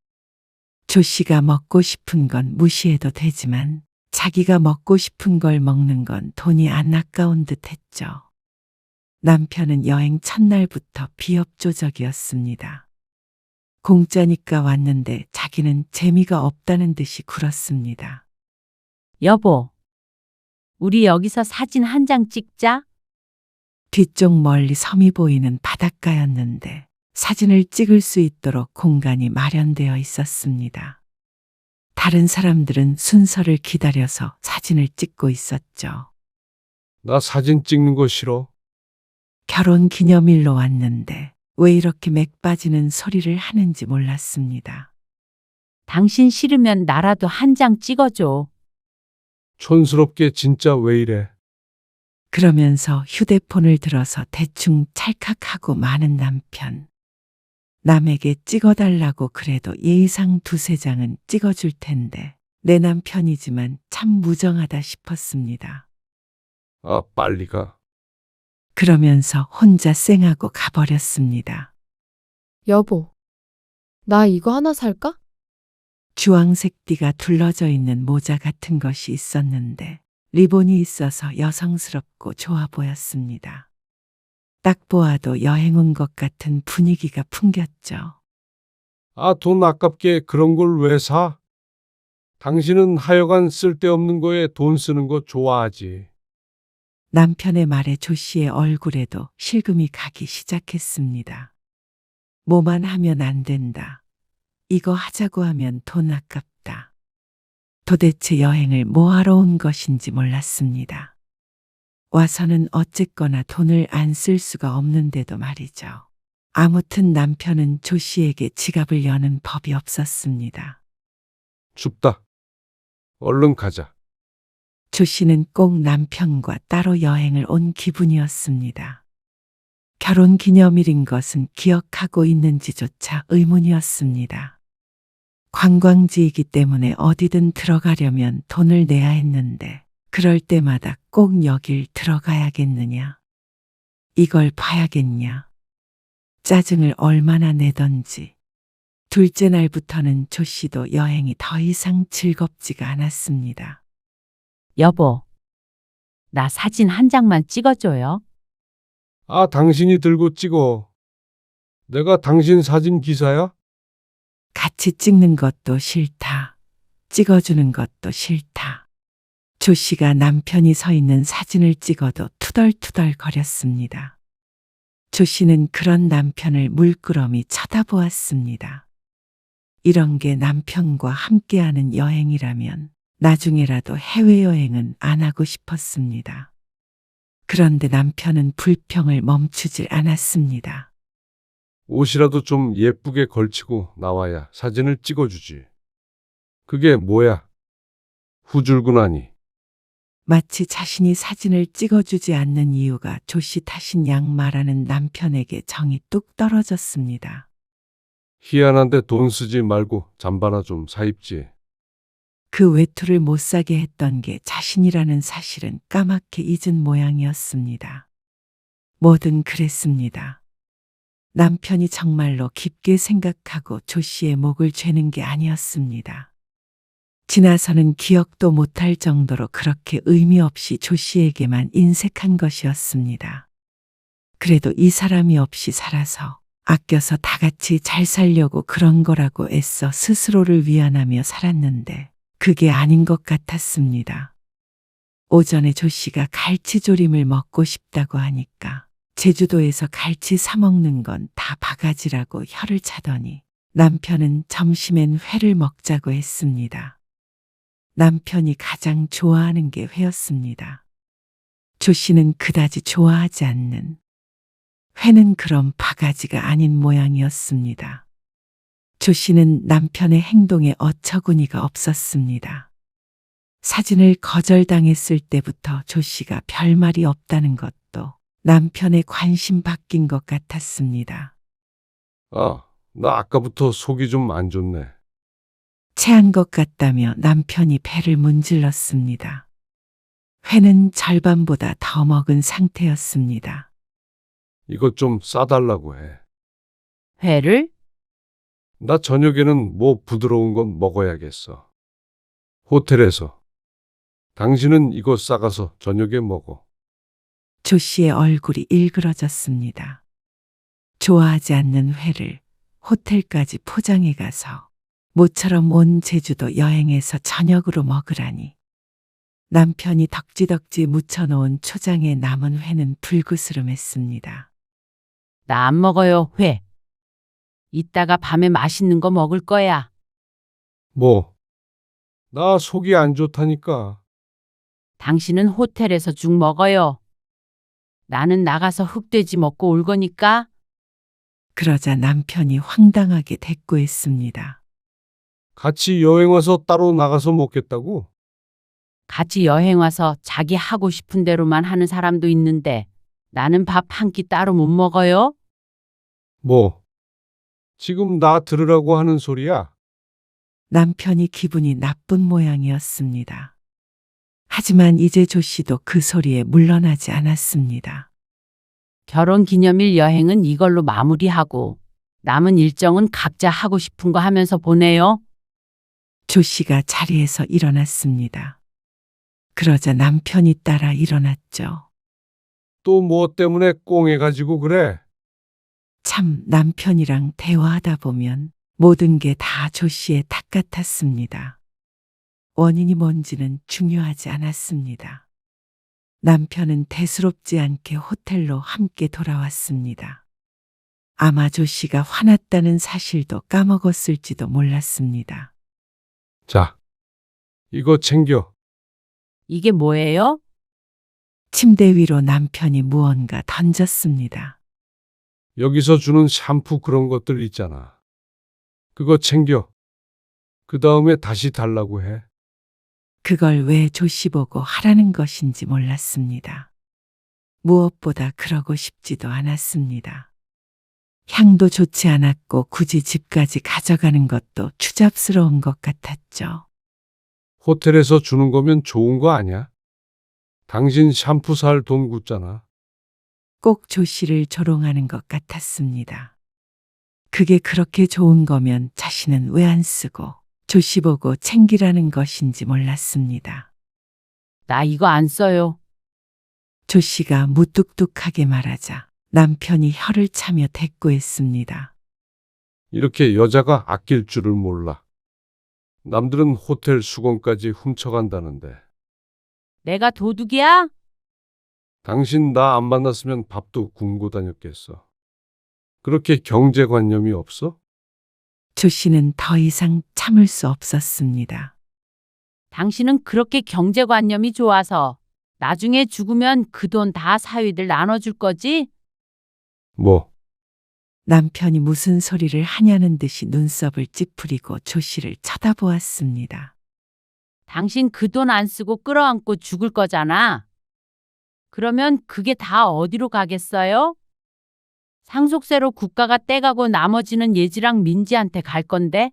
조 씨가 먹고 싶은 건 무시해도 되지만 자기가 먹고 싶은 걸 먹는 건 돈이 안 아까운 듯 했죠. 남편은 여행 첫날부터 비협조적이었습니다. 공짜니까 왔는데 자기는 재미가 없다는 듯이 굴었습니다. 여보, 우리 여기서 사진 한 장 찍자. 뒤쪽 멀리 섬이 보이는 바닷가였는데 사진을 찍을 수 있도록 공간이 마련되어 있었습니다. 다른 사람들은 순서를 기다려서 사진을 찍고 있었죠. 나 사진 찍는 거 싫어. 결혼 기념일로 왔는데 왜 이렇게 맥 빠지는 소리를 하는지 몰랐습니다. 당신 싫으면 나라도 한 장 찍어줘. 촌스럽게 진짜 왜 이래? 그러면서 휴대폰을 들어서 대충 찰칵하고 마는 남편. 남에게 찍어달라고 그래도 예의상 2-3장은 찍어줄 텐데 내 남편이지만 참 무정하다 싶었습니다. 아, 빨리 가. 그러면서 혼자 쌩하고 가버렸습니다. 여보, 나 이거 하나 살까? 주황색 띠가 둘러져 있는 모자 같은 것이 있었는데 리본이 있어서 여성스럽고 좋아 보였습니다. 딱 보아도 여행 온 것 같은 분위기가 풍겼죠. 아, 돈 아깝게 그런 걸 왜 사? 당신은 하여간 쓸데없는 거에 돈 쓰는 거 좋아하지. 남편의 말에 조 씨의 얼굴에도 실금이 가기 시작했습니다. 뭐만 하면 안 된다. 이거 하자고 하면 돈 아깝다. 도대체 여행을 뭐하러 온 것인지 몰랐습니다. 와서는 어쨌거나 돈을 안 쓸 수가 없는데도 말이죠. 아무튼 남편은 조 씨에게 지갑을 여는 법이 없었습니다. 춥다. 얼른 가자. 조 씨는 꼭 남편과 따로 여행을 온 기분이었습니다. 결혼 기념일인 것은 기억하고 있는지조차 의문이었습니다. 관광지이기 때문에 어디든 들어가려면 돈을 내야 했는데 그럴 때마다 꼭 여길 들어가야겠느냐? 이걸 봐야겠냐? 짜증을 얼마나 내던지. 둘째 날부터는 조 씨도 여행이 더 이상 즐겁지가 않았습니다. 여보, 나 사진 한 장만 찍어줘요. 아, 당신이 들고 찍어. 내가 당신 사진 기사야? 같이 찍는 것도 싫다. 찍어주는 것도 싫다. 조 씨가 남편이 서 있는 사진을 찍어도 투덜투덜 거렸습니다. 조 씨는 그런 남편을 물끄러미 쳐다보았습니다. 이런 게 남편과 함께하는 여행이라면 나중에라도 해외여행은 안 하고 싶었습니다. 그런데 남편은 불평을 멈추질 않았습니다. 옷이라도 좀 예쁘게 걸치고 나와야 사진을 찍어주지. 그게 뭐야? 후줄근하니. 마치 자신이 사진을 찍어주지 않는 이유가 조 씨 탓인 양 말하는 남편에게 정이 뚝 떨어졌습니다. 희한한데 돈 쓰지 말고 잠바나 좀 사입지. 그 외투를 못 사게 했던 게 자신이라는 사실은 까맣게 잊은 모양이었습니다. 뭐든 그랬습니다. 남편이 정말로 깊게 생각하고 조 씨의 목을 죄는 게 아니었습니다. 지나서는 기억도 못할 정도로 그렇게 의미 없이 조 씨에게만 인색한 것이었습니다. 그래도 이 사람이 없이 살아서 아껴서 다 같이 잘 살려고 그런 거라고 애써 스스로를 위안하며 살았는데 그게 아닌 것 같았습니다. 오전에 조 씨가 갈치조림을 먹고 싶다고 하니까 제주도에서 갈치 사 먹는 건 다 바가지라고 혀를 차더니 남편은 점심엔 회를 먹자고 했습니다. 남편이 가장 좋아하는 게 회였습니다. 조 씨는 그다지 좋아하지 않는 회는 그런 바가지가 아닌 모양이었습니다. 조 씨는 남편의 행동에 어처구니가 없었습니다. 사진을 거절당했을 때부터 조 씨가 별말이 없다는 것도 남편의 관심 바뀐 것 같았습니다. 아, 나 아까부터 속이 좀 안 좋네. 체한 것 같다며 남편이 배를 문질렀습니다. 회는 절반보다 더 먹은 상태였습니다. 이것 좀 싸달라고 해. 회를? 나 저녁에는 뭐 부드러운 건 먹어야겠어. 호텔에서. 당신은 이거 싸가서 저녁에 먹어. 조 씨의 얼굴이 일그러졌습니다. 좋아하지 않는 회를 호텔까지 포장해 가서 모처럼 온 제주도 여행에서 저녁으로 먹으라니. 남편이 덕지덕지 묻혀놓은 초장에 남은 회는 불그스름했습니다. 나 안 먹어요, 회. 이따가 밤에 맛있는 거 먹을 거야. 뭐? 나 속이 안 좋다니까. 당신은 호텔에서 죽 먹어요. 나는 나가서 흑돼지 먹고 올 거니까. 그러자 남편이 황당하게 대꾸했습니다. 같이 여행 와서 따로 나가서 먹겠다고? 같이 여행 와서 자기 하고 싶은 대로만 하는 사람도 있는데 나는 밥 한 끼 따로 못 먹어요? 뭐? 지금 나 들으라고 하는 소리야? 남편이 기분이 나쁜 모양이었습니다. 하지만 이제 조 씨도 그 소리에 물러나지 않았습니다. 결혼 기념일 여행은 이걸로 마무리하고 남은 일정은 각자 하고 싶은 거 하면서 보내요. 조 씨가 자리에서 일어났습니다. 그러자 남편이 따라 일어났죠. 또 뭐 때문에 꽁해가지고 그래? 참 남편이랑 대화하다 보면 모든 게 다 조 씨의 탓 같았습니다. 원인이 뭔지는 중요하지 않았습니다. 남편은 대수롭지 않게 호텔로 함께 돌아왔습니다. 아마 조 씨가 화났다는 사실도 까먹었을지도 몰랐습니다. 자, 이거 챙겨. 이게 뭐예요? 침대 위로 남편이 무언가 던졌습니다. 여기서 주는 샴푸 그런 것들 있잖아. 그거 챙겨. 그 다음에 다시 달라고 해. 그걸 왜 조 씨 보고 하라는 것인지 몰랐습니다. 무엇보다 그러고 싶지도 않았습니다. 향도 좋지 않았고 굳이 집까지 가져가는 것도 추잡스러운 것 같았죠. 호텔에서 주는 거면 좋은 거 아니야? 당신 샴푸 살 돈 굳잖아. 꼭 조 씨를 조롱하는 것 같았습니다. 그게 그렇게 좋은 거면 자신은 왜 안 쓰고 조 씨 보고 챙기라는 것인지 몰랐습니다. 나 이거 안 써요. 조 씨가 무뚝뚝하게 말하자 남편이 혀를 차며 대꾸했습니다. 이렇게 여자가 아낄 줄을 몰라. 남들은 호텔 수건까지 훔쳐간다는데. 내가 도둑이야? 당신 나 안 만났으면 밥도 굶고 다녔겠어. 그렇게 경제관념이 없어? 조 씨는 더 이상 참을 수 없었습니다. 당신은 그렇게 경제관념이 좋아서 나중에 죽으면 그 돈 다 사위들 나눠줄 거지? 뭐, 남편이 무슨 소리를 하냐는 듯이 눈썹을 찌푸리고 조 씨를 쳐다보았습니다. 당신 그 돈 안 쓰고 끌어안고 죽을 거잖아. 그러면 그게 다 어디로 가겠어요? 상속세로 국가가 떼가고 나머지는 예지랑 민지한테 갈 건데?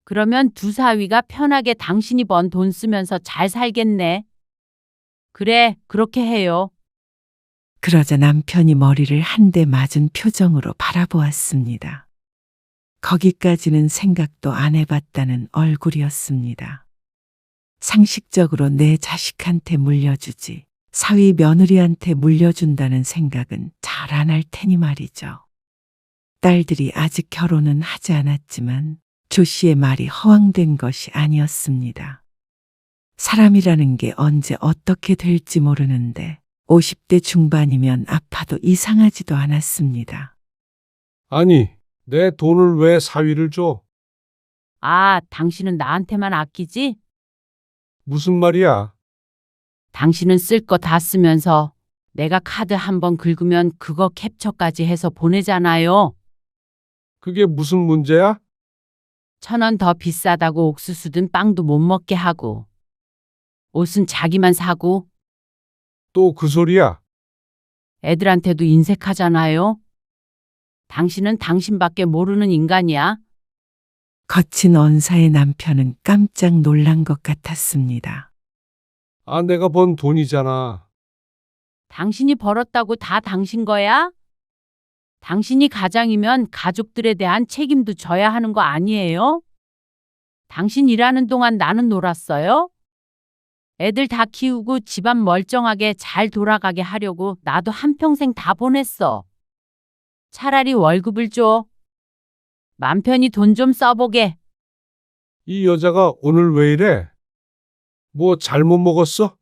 그러면 두 사위가 편하게 당신이 번 돈 쓰면서 잘 살겠네. 그래, 그렇게 해요. 그러자 남편이 머리를 한 대 맞은 표정으로 바라보았습니다. 거기까지는 생각도 안 해봤다는 얼굴이었습니다. 상식적으로 내 자식한테 물려주지 사위 며느리한테 물려준다는 생각은 잘 안 할 테니 말이죠. 딸들이 아직 결혼은 하지 않았지만 조 씨의 말이 허황된 것이 아니었습니다. 사람이라는 게 언제 어떻게 될지 모르는데 50대 중반이면 아파도 이상하지도 않았습니다. 아니, 내 돈을 왜 사위를 줘? 아, 당신은 나한테만 아끼지? 무슨 말이야? 당신은 쓸 거 다 쓰면서 내가 카드 한번 긁으면 그거 캡처까지 해서 보내잖아요. 그게 무슨 문제야? 1,000원 더 비싸다고 옥수수든 빵도 못 먹게 하고 옷은 자기만 사고 또 그 소리야? 애들한테도 인색하잖아요. 당신은 당신밖에 모르는 인간이야. 거친 언사의 남편은 깜짝 놀란 것 같았습니다. 아, 내가 번 돈이잖아. 당신이 벌었다고 다 당신 거야? 당신이 가장이면 가족들에 대한 책임도 져야 하는 거 아니에요? 당신 일하는 동안 나는 놀았어요? 애들 다 키우고 집안 멀쩡하게 잘 돌아가게 하려고 나도 한평생 다 보냈어. 차라리 월급을 줘. 맘 편히 돈 좀 써보게. 이 여자가 오늘 왜 이래? 뭐 잘못 먹었어?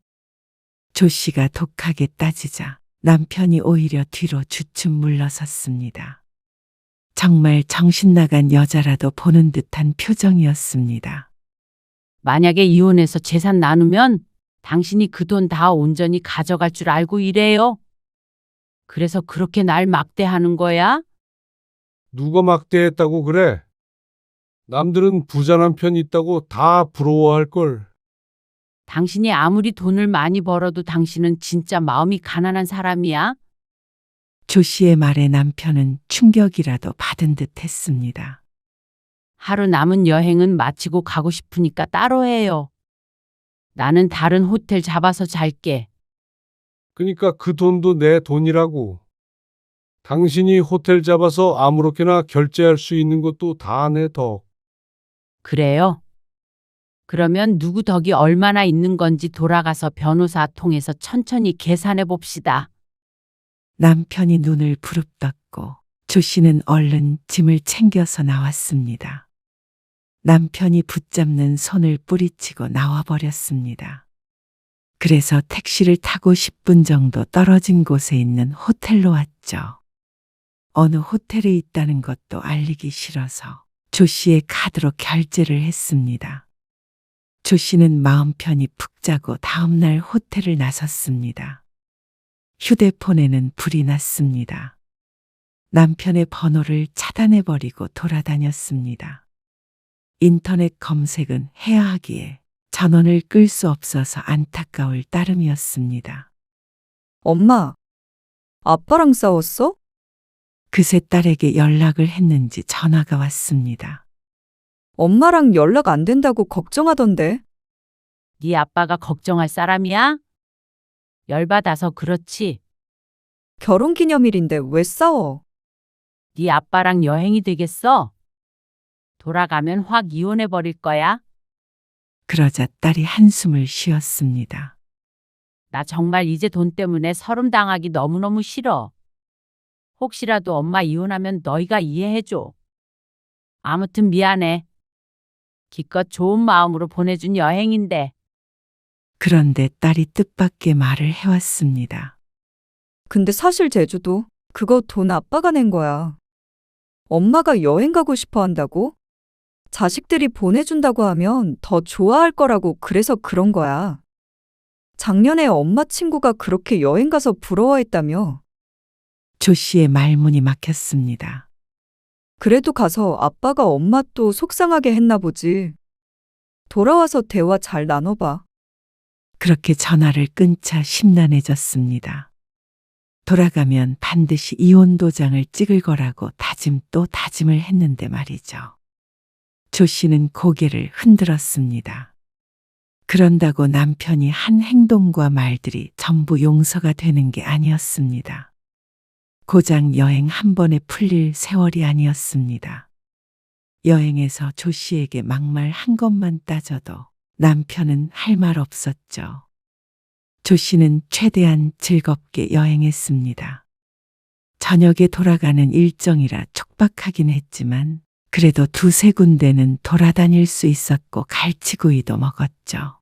조 씨가 독하게 따지자 남편이 오히려 뒤로 주춤 물러섰습니다. 정말 정신 나간 여자라도 보는 듯한 표정이었습니다. 만약에 이혼해서 재산 나누면 당신이 그 돈 다 온전히 가져갈 줄 알고 이래요. 그래서 그렇게 날 막대하는 거야? 누가 막대했다고 그래? 남들은 부자 남편 있다고 다 부러워할걸. 당신이 아무리 돈을 많이 벌어도 당신은 진짜 마음이 가난한 사람이야? 조 씨의 말에 남편은 충격이라도 받은 듯 했습니다. 하루 남은 여행은 마치고 가고 싶으니까 따로 해요. 나는 다른 호텔 잡아서 잘게. 그니까 그 돈도 내 돈이라고. 당신이 호텔 잡아서 아무렇게나 결제할 수 있는 것도 다 내 덕. 그래요? 그러면 누구 덕이 얼마나 있는 건지 돌아가서 변호사 통해서 천천히 계산해 봅시다. 남편이 눈을 부릅떴고 조 씨는 얼른 짐을 챙겨서 나왔습니다. 남편이 붙잡는 손을 뿌리치고 나와버렸습니다. 그래서 택시를 타고 10분 정도 떨어진 곳에 있는 호텔로 왔죠. 어느 호텔에 있다는 것도 알리기 싫어서 조 씨의 카드로 결제를 했습니다. 조 씨는 마음 편히 푹 자고 다음날 호텔을 나섰습니다. 휴대폰에는 불이 났습니다. 남편의 번호를 차단해버리고 돌아다녔습니다. 인터넷 검색은 해야 하기에 전원을 끌 수 없어서 안타까울 따름이었습니다. 엄마, 아빠랑 싸웠어? 그새 딸에게 연락을 했는지 전화가 왔습니다. 엄마랑 연락 안 된다고 걱정하던데. 네 아빠가 걱정할 사람이야? 열받아서 그렇지. 결혼기념일인데 왜 싸워? 네 아빠랑 여행이 되겠어? 돌아가면 확 이혼해 버릴 거야. 그러자 딸이 한숨을 쉬었습니다. 나 정말 이제 돈 때문에 서름 당하기 너무너무 싫어. 혹시라도 엄마 이혼하면 너희가 이해해줘. 아무튼 미안해. 기껏 좋은 마음으로 보내준 여행인데. 그런데 딸이 뜻밖의 말을 해왔습니다. 근데 사실 제주도 그거 돈 아빠가 낸 거야. 엄마가 여행 가고 싶어 한다고? 자식들이 보내준다고 하면 더 좋아할 거라고 그래서 그런 거야. 작년에 엄마 친구가 그렇게 여행 가서 부러워했다며. 조 씨의 말문이 막혔습니다. 그래도 가서 아빠가 엄마 또 속상하게 했나 보지. 돌아와서 대화 잘 나눠봐. 그렇게 전화를 끊자 심란해졌습니다. 돌아가면 반드시 이혼 도장을 찍을 거라고 다짐 또 다짐을 했는데 말이죠. 조 씨는 고개를 흔들었습니다. 그런다고 남편이 한 행동과 말들이 전부 용서가 되는 게 아니었습니다. 고작 여행 한 번에 풀릴 세월이 아니었습니다. 여행에서 조 씨에게 막말 한 것만 따져도 남편은 할 말 없었죠. 조 씨는 최대한 즐겁게 여행했습니다. 저녁에 돌아가는 일정이라 촉박하긴 했지만 그래도 두세 군데는 돌아다닐 수 있었고 갈치구이도 먹었죠.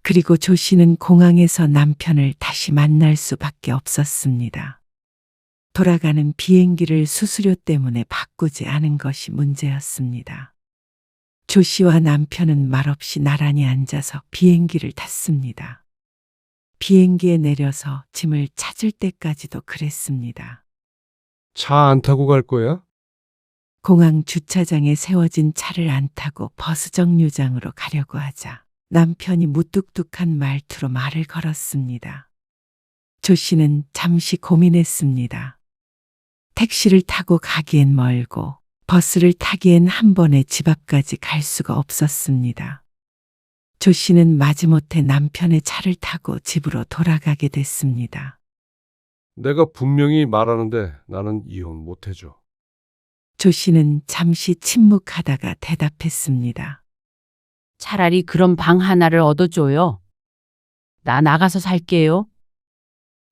그리고 조 씨는 공항에서 남편을 다시 만날 수밖에 없었습니다. 돌아가는 비행기를 수수료 때문에 바꾸지 않은 것이 문제였습니다. 조 씨와 남편은 말없이 나란히 앉아서 비행기를 탔습니다. 비행기에 내려서 짐을 찾을 때까지도 그랬습니다. 차 안 타고 갈 거야? 공항 주차장에 세워진 차를 안 타고 버스 정류장으로 가려고 하자 남편이 무뚝뚝한 말투로 말을 걸었습니다. 조 씨는 잠시 고민했습니다. 택시를 타고 가기엔 멀고 버스를 타기엔 한 번에 집 앞까지 갈 수가 없었습니다. 조 씨는 마지못해 남편의 차를 타고 집으로 돌아가게 됐습니다. 내가 분명히 말하는데 나는 이혼 못 해줘. 조 씨는 잠시 침묵하다가 대답했습니다. 차라리 그럼 방 하나를 얻어줘요. 나 나가서 살게요.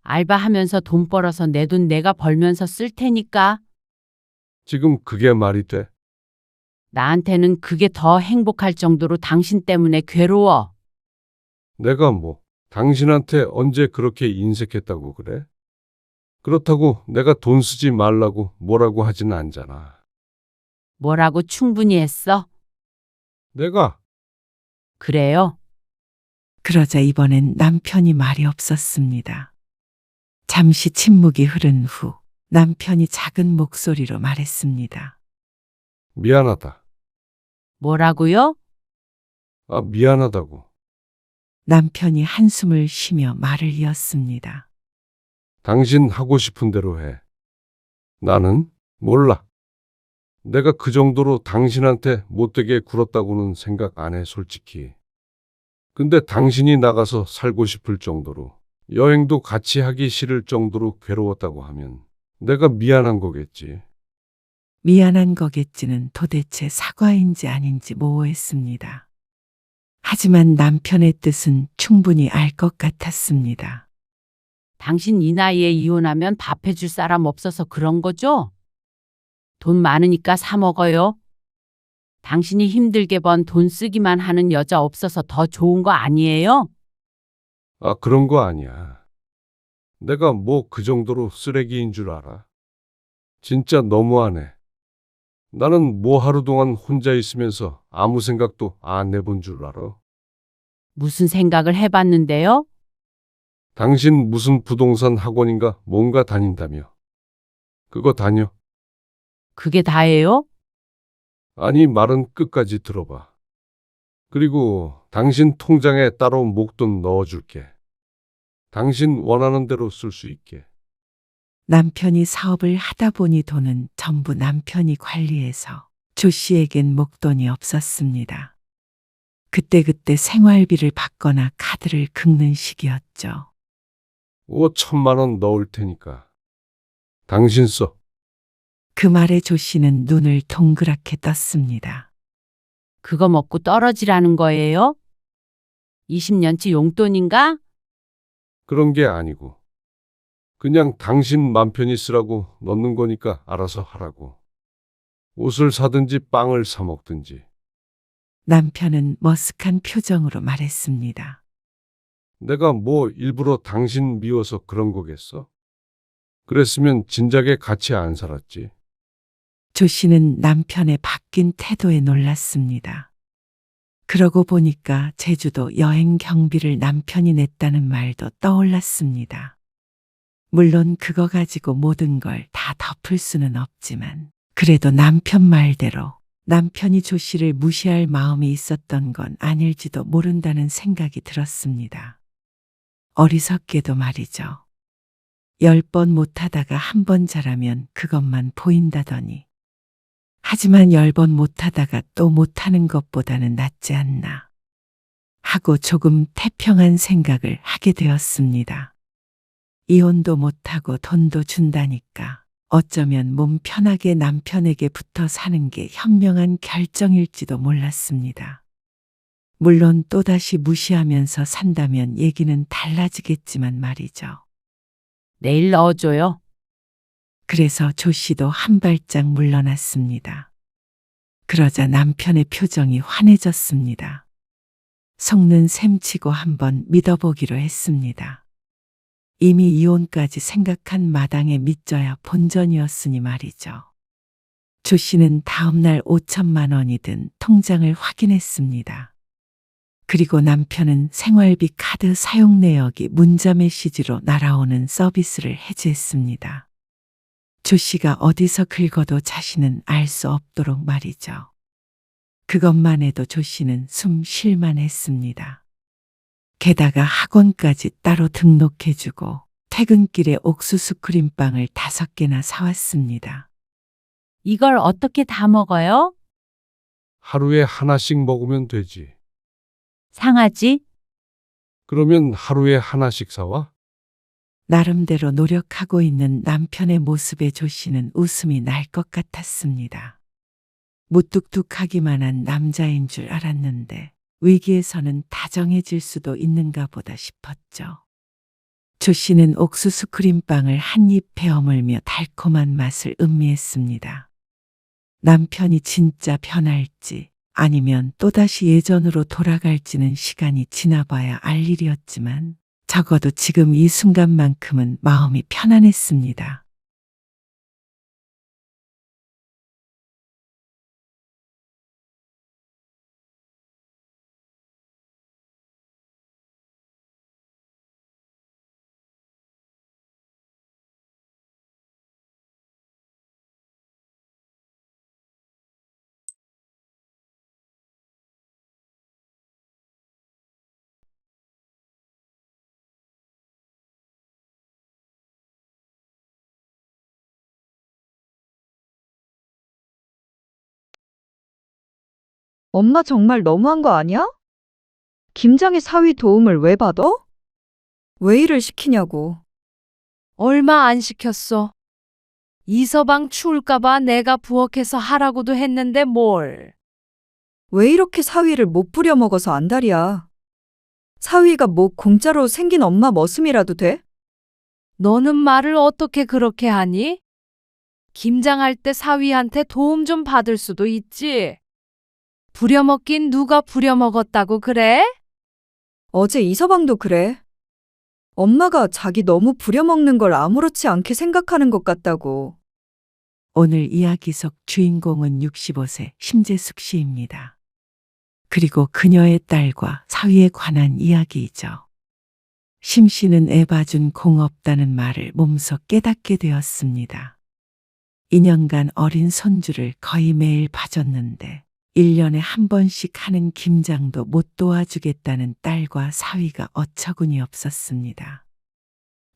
알바하면서 돈 벌어서 내 돈 내가 벌면서 쓸 테니까. 지금 그게 말이 돼? 나한테는 그게 더 행복할 정도로 당신 때문에 괴로워. 내가 뭐 당신한테 언제 그렇게 인색했다고 그래? 그렇다고 내가 돈 쓰지 말라고 뭐라고 하진 않잖아. 뭐라고 충분히 했어? 내가 그래요? 그러자 이번엔 남편이 말이 없었습니다. 잠시 침묵이 흐른 후 남편이 작은 목소리로 말했습니다. 미안하다. 뭐라고요? 미안하다고. 남편이 한숨을 쉬며 말을 이었습니다. 당신 하고 싶은 대로 해. 나는 몰라. 내가 그 정도로 당신한테 못되게 굴었다고는 생각 안 해, 솔직히. 근데 당신이 나가서 살고 싶을 정도로, 여행도 같이 하기 싫을 정도로 괴로웠다고 하면 내가 미안한 거겠지. 미안한 거겠지는 도대체 사과인지 아닌지 모호했습니다. 하지만 남편의 뜻은 충분히 알 것 같았습니다. 당신 이 나이에 이혼하면 밥 해줄 사람 없어서 그런 거죠? 돈 많으니까 사 먹어요. 당신이 힘들게 번 돈 쓰기만 하는 여자 없어서 더 좋은 거 아니에요? 아, 그런 거 아니야. 내가 뭐 그 정도로 쓰레기인 줄 알아? 진짜 너무하네. 나는 뭐 하루 동안 혼자 있으면서 아무 생각도 안 해본 줄 알아. 무슨 생각을 해봤는데요? 당신 무슨 부동산 학원인가 뭔가 다닌다며. 그거 다녀. 그게 다예요? 아니, 말은 끝까지 들어봐. 그리고 당신 통장에 따로 목돈 넣어줄게. 당신 원하는 대로 쓸 수 있게. 남편이 사업을 하다 보니 돈은 전부 남편이 관리해서 조 씨에겐 목돈이 없었습니다. 그때그때 생활비를 받거나 카드를 긁는 시기였죠. 5천만 원 넣을 테니까. 당신 써. 그 말에 조 씨는 눈을 동그랗게 떴습니다. 그거 먹고 떨어지라는 거예요? 20년치 용돈인가? 그런 게 아니고. 그냥 당신 맘 편히 쓰라고 넣는 거니까 알아서 하라고. 옷을 사든지 빵을 사 먹든지. 남편은 머쓱한 표정으로 말했습니다. 내가 뭐 일부러 당신 미워서 그런 거겠어? 그랬으면 진작에 같이 안 살았지. 조 씨는 남편의 바뀐 태도에 놀랐습니다. 그러고 보니까 제주도 여행 경비를 남편이 냈다는 말도 떠올랐습니다. 물론 그거 가지고 모든 걸 다 덮을 수는 없지만 그래도 남편 말대로 남편이 조 씨를 무시할 마음이 있었던 건 아닐지도 모른다는 생각이 들었습니다. 어리석게도 말이죠. 10번 못하다가 한 번 잘하면 그것만 보인다더니 하지만 10번 못하다가 또 못하는 것보다는 낫지 않나 하고 조금 태평한 생각을 하게 되었습니다. 이혼도 못하고 돈도 준다니까 어쩌면 몸 편하게 남편에게 붙어 사는 게 현명한 결정일지도 몰랐습니다. 물론 또다시 무시하면서 산다면 얘기는 달라지겠지만 말이죠. 내일 넣어줘요. 그래서 조 씨도 한 발짝 물러났습니다. 그러자 남편의 표정이 환해졌습니다. 속는 셈치고 한번 믿어보기로 했습니다. 이미 이혼까지 생각한 마당에 믿져야 본전이었으니 말이죠. 조 씨는 다음 날 5천만 원이 든 통장을 확인했습니다. 그리고 남편은 생활비 카드 사용 내역이 문자 메시지로 날아오는 서비스를 해지했습니다. 조 씨가 어디서 긁어도 자신은 알 수 없도록 말이죠. 그것만 해도 조 씨는 숨 쉴만 했습니다. 게다가 학원까지 따로 등록해주고 퇴근길에 옥수수 크림빵을 5개나 사왔습니다. 이걸 어떻게 다 먹어요? 하루에 하나씩 먹으면 되지. 상하지? 그러면 하루에 하나씩 사와? 나름대로 노력하고 있는 남편의 모습에 조 씨는 웃음이 날 것 같았습니다. 무뚝뚝하기만 한 남자인 줄 알았는데 위기에서는 다정해질 수도 있는가 보다 싶었죠. 조 씨는 옥수수 크림빵을 한 입 베어물며 달콤한 맛을 음미했습니다. 남편이 진짜 변할지 아니면 또다시 예전으로 돌아갈지는 시간이 지나봐야 알 일이었지만 적어도 지금 이 순간만큼은 마음이 편안했습니다. 엄마 정말 너무한 거 아니야? 김장의 사위 도움을 왜 받아? 왜 일을 시키냐고. 얼마 안 시켰어. 이서방 추울까봐 내가 부엌에서 하라고도 했는데 뭘. 왜 이렇게 사위를 못 부려먹어서 안달이야. 사위가 뭐 공짜로 생긴 엄마 머슴이라도 돼? 너는 말을 어떻게 그렇게 하니? 김장할 때 사위한테 도움 좀 받을 수도 있지. 부려먹긴 누가 부려먹었다고 그래? 어제 이서방도 그래. 엄마가 자기 너무 부려먹는 걸 아무렇지 않게 생각하는 것 같다고. 오늘 이야기 속 주인공은 65세 심재숙 씨입니다. 그리고 그녀의 딸과 사위에 관한 이야기이죠. 심 씨는 애 봐준 공 없다는 말을 몸소 깨닫게 되었습니다. 2년간 어린 손주를 거의 매일 봐줬는데 1년에 한 번씩 하는 김장도 못 도와주겠다는 딸과 사위가 어처구니 없었습니다.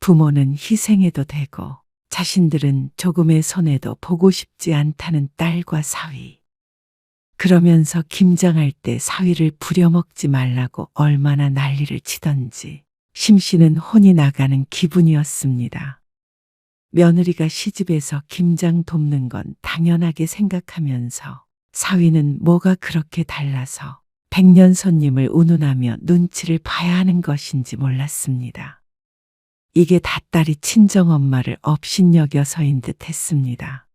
부모는 희생해도 되고 자신들은 조금의 손해도 보고 싶지 않다는 딸과 사위. 그러면서 김장할 때 사위를 부려먹지 말라고 얼마나 난리를 치던지 심 씨는 혼이 나가는 기분이었습니다. 며느리가 시집에서 김장 돕는 건 당연하게 생각하면서 사위는 뭐가 그렇게 달라서 백년 손님을 운운하며 눈치를 봐야 하는 것인지 몰랐습니다. 이게 다 딸이 친정엄마를 업신여겨서인 듯 했습니다.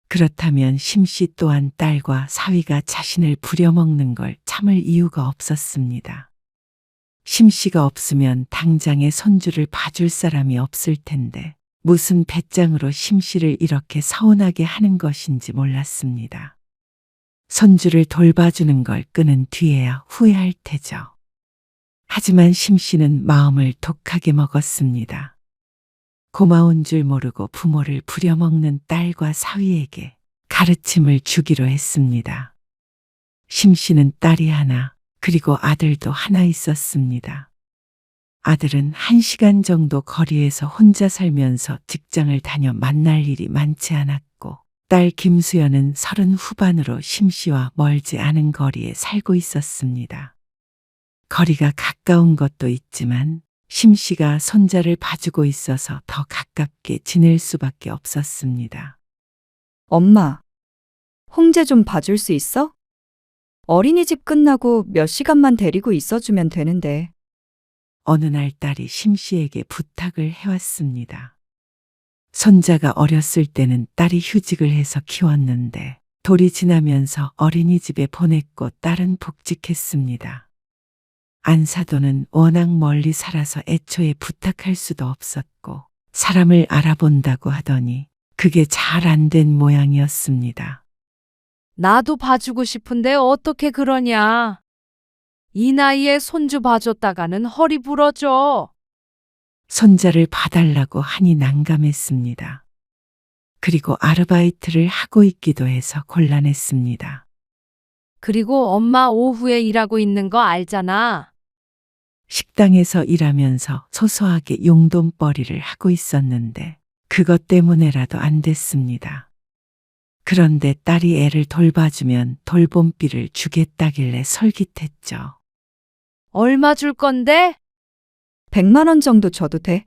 그렇다면 심씨 또한 딸과 사위가 자신을 부려먹는 걸 참을 이유가 없었습니다. 심씨가 없으면 당장에 손주를 봐줄 사람이 없을 텐데 무슨 배짱으로 심씨를 이렇게 서운하게 하는 것인지 몰랐습니다. 손주를 돌봐주는 걸 끊은 뒤에야 후회할 테죠. 하지만 심씨는 마음을 독하게 먹었습니다. 고마운 줄 모르고 부모를 부려먹는 딸과 사위에게 가르침을 주기로 했습니다. 심씨는 딸이 하나, 그리고 아들도 하나 있었습니다. 아들은 1시간 정도 거리에서 혼자 살면서 직장을 다녀 만날 일이 많지 않았고, 딸 김수연은 30 후반으로 심씨와 멀지 않은 거리에 살고 있었습니다. 거리가 가까운 것도 있지만 심씨가 손자를 봐주고 있어서 더 가깝게 지낼 수밖에 없었습니다. 엄마, 홍제 좀 봐줄 수 있어? 어린이집 끝나고 몇 시간만 데리고 있어주면 되는데. 어느 날 딸이 심씨에게 부탁을 해왔습니다. 손자가 어렸을 때는 딸이 휴직을 해서 키웠는데 돌이 지나면서 어린이집에 보냈고 딸은 복직했습니다. 안사도는 워낙 멀리 살아서 애초에 부탁할 수도 없었고 사람을 알아본다고 하더니 그게 잘 안 된 모양이었습니다. 나도 봐주고 싶은데 어떻게 그러냐. 이 나이에 손주 봐줬다가는 허리 부러져. 손자를 봐달라고 하니 난감했습니다. 그리고 아르바이트를 하고 있기도 해서 곤란했습니다. 그리고 엄마 오후에 일하고 있는 거 알잖아. 식당에서 일하면서 소소하게 용돈벌이를 하고 있었는데 그것 때문에라도 안 됐습니다. 그런데 딸이 애를 돌봐주면 돌봄비를 주겠다길래 솔깃했죠. 얼마 줄 건데? 100만 원 정도 줘도 돼.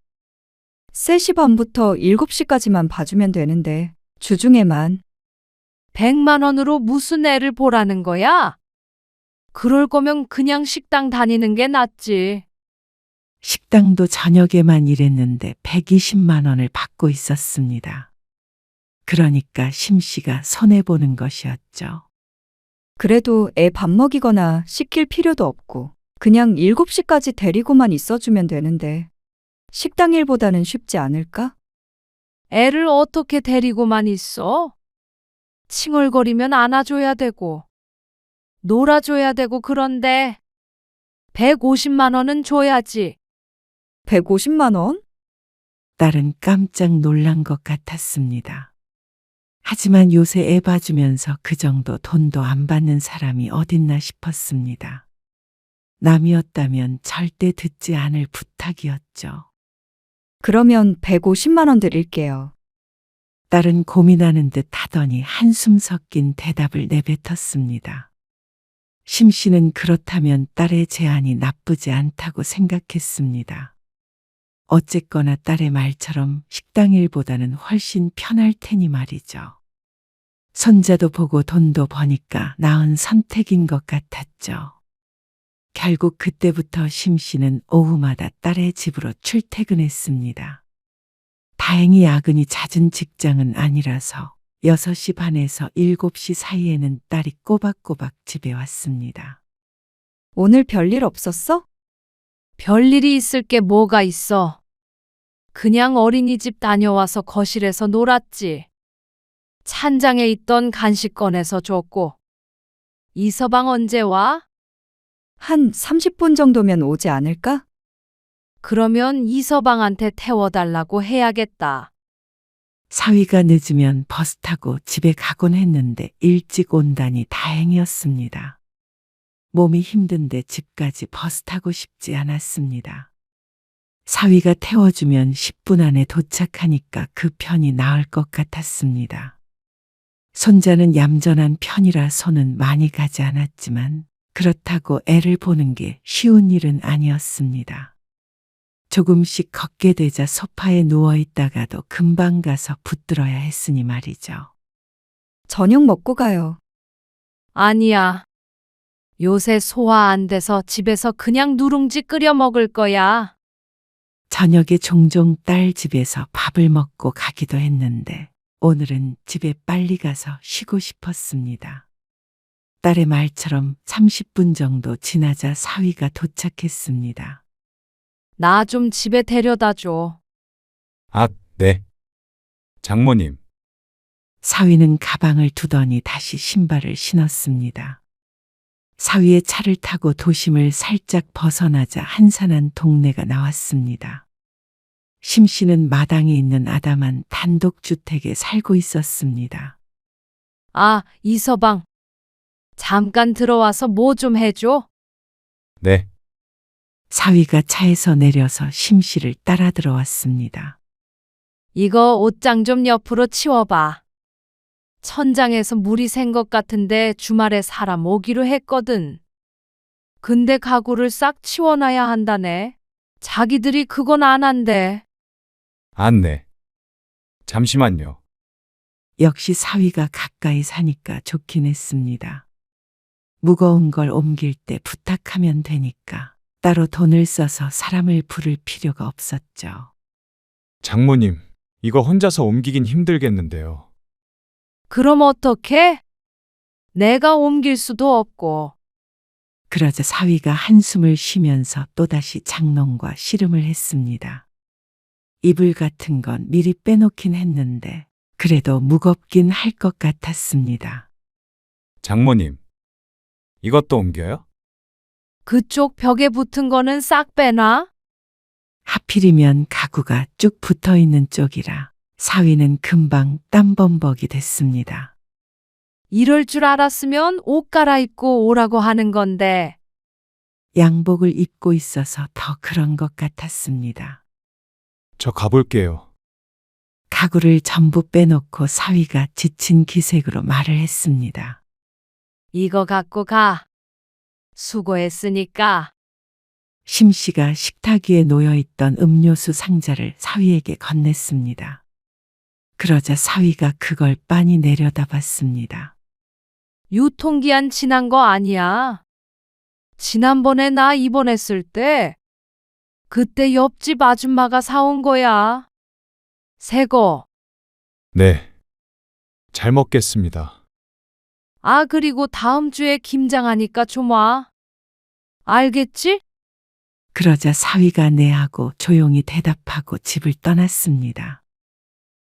3시 반부터 7시까지만 봐주면 되는데 주중에만. 100만 원으로 무슨 애를 보라는 거야? 그럴 거면 그냥 식당 다니는 게 낫지. 식당도 저녁에만 일했는데 120만 원을 받고 있었습니다. 그러니까 심씨가 손해보는 것이었죠. 그래도 애 밥 먹이거나 시킬 필요도 없고 그냥 7시까지 데리고만 있어주면 되는데 식당 일보다는 쉽지 않을까? 애를 어떻게 데리고만 있어? 칭얼거리면 안아줘야 되고 놀아줘야 되고 그런데 150만 원은 줘야지. 150만 원? 딸은 깜짝 놀란 것 같았습니다. 하지만 요새 애 봐주면서 그 정도 돈도 안 받는 사람이 어딨나 싶었습니다. 남이었다면 절대 듣지 않을 부탁이었죠. 그러면 150만 원 드릴게요. 딸은 고민하는 듯 하더니 한숨 섞인 대답을 내뱉었습니다. 심씨는 그렇다면 딸의 제안이 나쁘지 않다고 생각했습니다. 어쨌거나 딸의 말처럼 식당 일보다는 훨씬 편할 테니 말이죠. 손자도 보고 돈도 버니까 나은 선택인 것 같았죠. 결국 그때부터 심 씨는 오후마다 딸의 집으로 출퇴근했습니다. 다행히 야근이 잦은 직장은 아니라서 6시 반에서 7시 사이에는 딸이 꼬박꼬박 집에 왔습니다. 오늘 별일 없었어? 별일이 있을 게 뭐가 있어. 그냥 어린이집 다녀와서 거실에서 놀았지. 찬장에 있던 간식 꺼내서 줬고. 이서방 언제 와? 한 30분 정도면 오지 않을까? 그러면 이서방한테 태워달라고 해야겠다. 사위가 늦으면 버스 타고 집에 가곤 했는데 일찍 온다니 다행이었습니다. 몸이 힘든데 집까지 버스 타고 싶지 않았습니다. 사위가 태워주면 10분 안에 도착하니까 그 편이 나을 것 같았습니다. 손자는 얌전한 편이라 손은 많이 가지 않았지만 그렇다고 애를 보는 게 쉬운 일은 아니었습니다. 조금씩 걷게 되자 소파에 누워 있다가도 금방 가서 붙들어야 했으니 말이죠. 저녁 먹고 가요. 아니야. 요새 소화 안 돼서 집에서 그냥 누룽지 끓여 먹을 거야. 저녁에 종종 딸 집에서 밥을 먹고 가기도 했는데 오늘은 집에 빨리 가서 쉬고 싶었습니다. 딸의 말처럼 30분 정도 지나자 사위가 도착했습니다. 나 좀 집에 데려다 줘. 아, 네. 장모님, 사위는 가방을 두더니 다시 신발을 신었습니다. 사위의 차를 타고 도심을 살짝 벗어나자 한산한 동네가 나왔습니다. 심 씨는 마당에 있는 아담한 단독주택에 살고 있었습니다. 아, 이서방. 잠깐 들어와서 뭐 좀 해줘. 네. 사위가 차에서 내려서 심 씨를 따라 들어왔습니다. 이거 옷장 좀 옆으로 치워봐. 천장에서 물이 샌 것 같은데 주말에 사람 오기로 했거든. 근데 가구를 싹 치워놔야 한다네. 자기들이 그건 안 한대. 안 네. 잠시만요. 역시 사위가 가까이 사니까 좋긴 했습니다. 무거운 걸 옮길 때 부탁하면 되니까 따로 돈을 써서 사람을 부를 필요가 없었죠. 장모님, 이거 혼자서 옮기긴 힘들겠는데요. 그럼 어떡해? 내가 옮길 수도 없고. 그러자 사위가 한숨을 쉬면서 또다시 장롱과 씨름을 했습니다. 이불 같은 건 미리 빼놓긴 했는데 그래도 무겁긴 할 것 같았습니다. 장모님, 이것도 옮겨요? 그쪽 벽에 붙은 거는 싹 빼놔. 하필이면 가구가 쭉 붙어 있는 쪽이라 사위는 금방 땀범벅이 됐습니다. 이럴 줄 알았으면 옷 갈아입고 오라고 하는 건데. 양복을 입고 있어서 더 그런 것 같았습니다. 저 가볼게요. 가구를 전부 빼놓고 사위가 지친 기색으로 말을 했습니다. 이거 갖고 가. 수고했으니까. 심 씨가 식탁 위에 놓여있던 음료수 상자를 사위에게 건넸습니다. 그러자 사위가 그걸 빤히 내려다봤습니다. 유통기한 지난 거 아니야. 지난번에 나 입원했을 때 그때 옆집 아줌마가 사온 거야. 새거. 네. 잘 먹겠습니다. 아, 그리고 다음 주에 김장하니까 좀 와. 알겠지? 그러자 사위가 네하고 조용히 대답하고 집을 떠났습니다.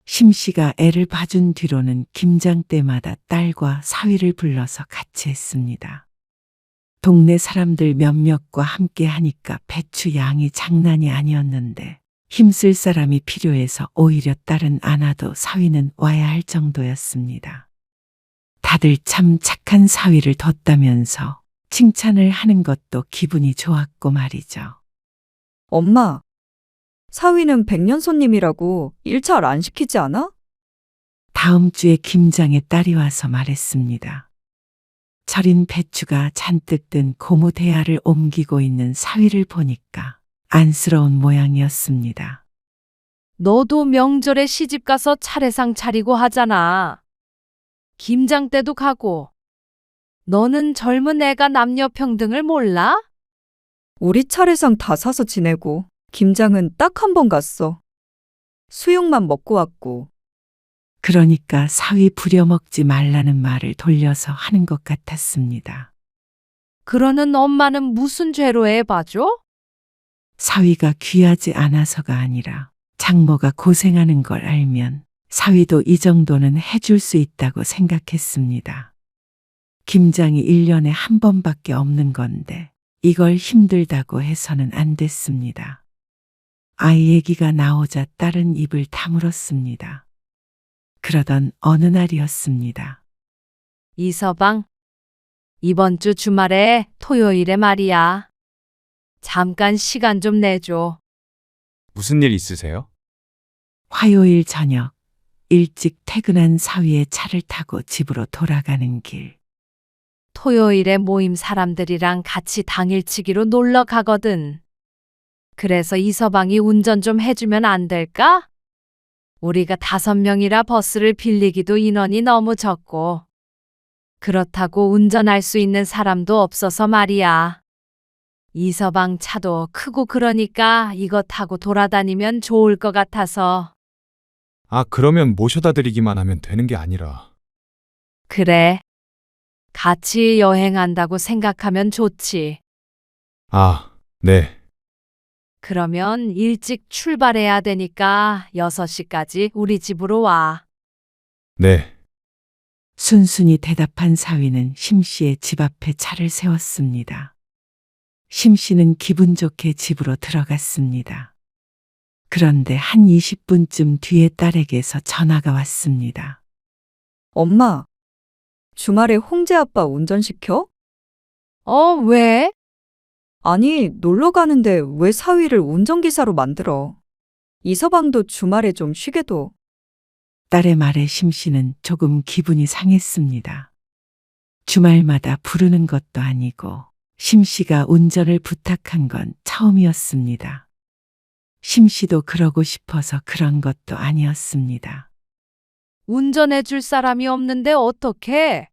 심 씨가 애를 봐준 뒤로는 김장 때마다 딸과 사위를 불러서 같이 했습니다. 동네 사람들 몇몇과 함께 하니까 배추 양이 장난이 아니었는데 힘쓸 사람이 필요해서 오히려 딸은 안 와도 사위는 와야 할 정도였습니다. 다들 참 착한 사위를 뒀다면서 칭찬을 하는 것도 기분이 좋았고 말이죠. 엄마, 사위는 백년 손님이라고 일 잘 안 시키지 않아? 다음 주에 김장에 딸이 와서 말했습니다. 절인 배추가 잔뜩 든 고무 대야를 옮기고 있는 사위를 보니까 안쓰러운 모양이었습니다. 너도 명절에 시집 가서 차례상 차리고 하잖아. 김장 때도 가고. 너는 젊은 애가 남녀 평등을 몰라? 우리 차례상 다 사서 지내고 김장은 딱 한 번 갔어. 수육만 먹고 왔고. 그러니까 사위 부려먹지 말라는 말을 돌려서 하는 것 같았습니다. 그러는 엄마는 무슨 죄로 애 봐줘? 사위가 귀하지 않아서가 아니라 장모가 고생하는 걸 알면 사위도 이 정도는 해줄 수 있다고 생각했습니다. 김장이 1년에 한 번밖에 없는 건데 이걸 힘들다고 해서는 안 됐습니다. 아이 얘기가 나오자 딸은 입을 다물었습니다. 그러던 어느 날이었습니다. 이서방, 이번 주 주말에 토요일에 말이야. 잠깐 시간 좀 내줘. 무슨 일 있으세요? 화요일 저녁 일찍 퇴근한 사위의 차를 타고 집으로 돌아가는 길. 토요일에 모임 사람들이랑 같이 당일치기로 놀러 가거든. 그래서 이서방이 운전 좀 해주면 안 될까? 우리가 5명이라 버스를 빌리기도 인원이 너무 적고. 그렇다고 운전할 수 있는 사람도 없어서 말이야. 이서방 차도 크고 그러니까 이거 타고 돌아다니면 좋을 것 같아서. 아, 그러면 모셔다 드리기만 하면 되는 게 아니라. 그래. 같이 여행한다고 생각하면 좋지. 아, 네. 그러면 일찍 출발해야 되니까 6시까지 우리 집으로 와. 네. 순순히 대답한 사위는 심씨의 집 앞에 차를 세웠습니다. 심씨는 기분 좋게 집으로 들어갔습니다. 그런데 한 20분쯤 뒤에 딸에게서 전화가 왔습니다. 엄마, 주말에 홍재 아빠 운전시켜? 왜? 아니, 놀러 가는데 왜 사위를 운전기사로 만들어? 이서방도 주말에 좀 쉬게 둬. 딸의 말에 심씨는 조금 기분이 상했습니다. 주말마다 부르는 것도 아니고 심씨가 운전을 부탁한 건 처음이었습니다. 심씨도 그러고 싶어서 그런 것도 아니었습니다. 운전해 줄 사람이 없는데 어떡해?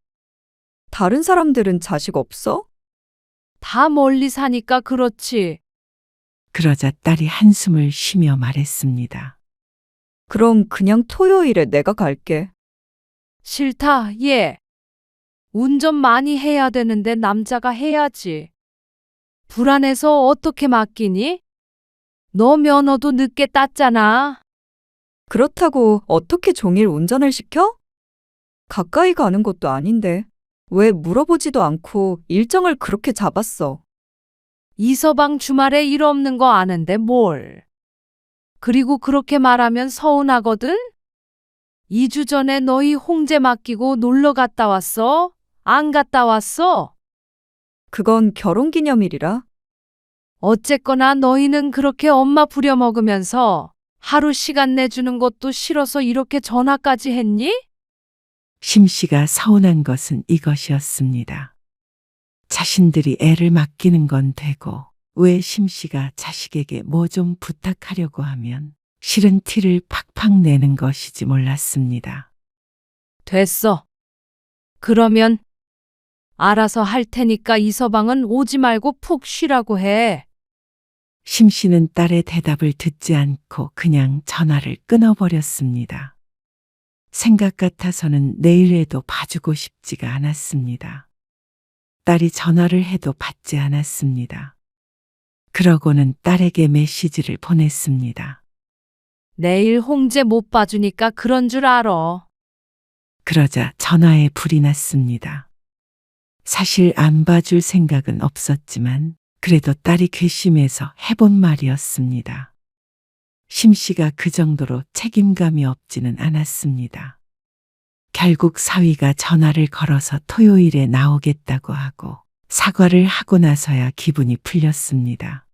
다른 사람들은 자식 없어? 다 멀리 사니까 그렇지. 그러자 딸이 한숨을 쉬며 말했습니다. 그럼 그냥 토요일에 내가 갈게. 싫다, 얘. 운전 많이 해야 되는데 남자가 해야지. 불안해서 어떻게 맡기니? 너 면허도 늦게 땄잖아. 그렇다고 어떻게 종일 운전을 시켜? 가까이 가는 것도 아닌데. 왜 물어보지도 않고 일정을 그렇게 잡았어? 이서방 주말에 일 없는 거 아는데 뭘. 그리고 그렇게 말하면 서운하거든? 2주 전에 너희 홍제 맡기고 놀러 갔다 왔어? 안 갔다 왔어? 그건 결혼기념일이라. 어쨌거나 너희는 그렇게 엄마 부려먹으면서 하루 시간 내주는 것도 싫어서 이렇게 전화까지 했니? 심씨가 서운한 것은 이것이었습니다. 자신들이 애를 맡기는 건 되고 왜 심씨가 자식에게 뭐 좀 부탁하려고 하면 싫은 티를 팍팍 내는 것이지 몰랐습니다. 됐어. 그러면 알아서 할 테니까 이서방은 오지 말고 푹 쉬라고 해. 심씨는 딸의 대답을 듣지 않고 그냥 전화를 끊어버렸습니다. 생각 같아서는 내일에도 봐주고 싶지가 않았습니다. 딸이 전화를 해도 받지 않았습니다. 그러고는 딸에게 메시지를 보냈습니다. 내일 홍제 못 봐주니까 그런 줄 알아. 그러자 전화에 불이 났습니다. 사실 안 봐줄 생각은 없었지만 그래도 딸이 괘씸해서 해본 말이었습니다. 심씨가 그 정도로 책임감이 없지는 않았습니다. 결국 사위가 전화를 걸어서 토요일에 나오겠다고 하고 사과를 하고 나서야 기분이 풀렸습니다.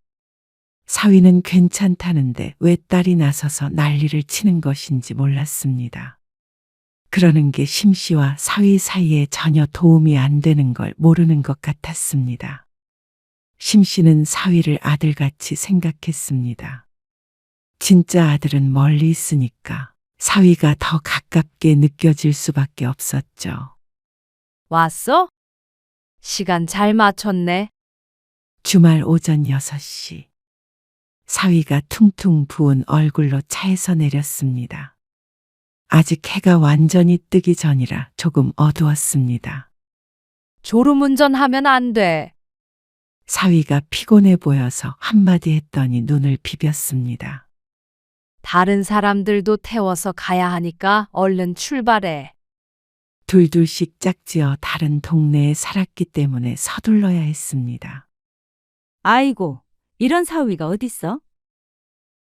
사위는 괜찮다는데 왜 딸이 나서서 난리를 치는 것인지 몰랐습니다. 그러는 게 심씨와 사위 사이에 전혀 도움이 안 되는 걸 모르는 것 같았습니다. 심씨는 사위를 아들같이 생각했습니다. 진짜 아들은 멀리 있으니까 사위가 더 가깝게 느껴질 수밖에 없었죠. 왔어? 시간 잘 맞췄네. 주말 오전 6시. 사위가 퉁퉁 부은 얼굴로 차에서 내렸습니다. 아직 해가 완전히 뜨기 전이라 조금 어두웠습니다. 졸음운전하면 안 돼. 사위가 피곤해 보여서 한마디 했더니 눈을 비볐습니다. 다른 사람들도 태워서 가야 하니까 얼른 출발해. 둘둘씩 짝지어 다른 동네에 살았기 때문에 서둘러야 했습니다. 아이고, 이런 사위가 어딨어?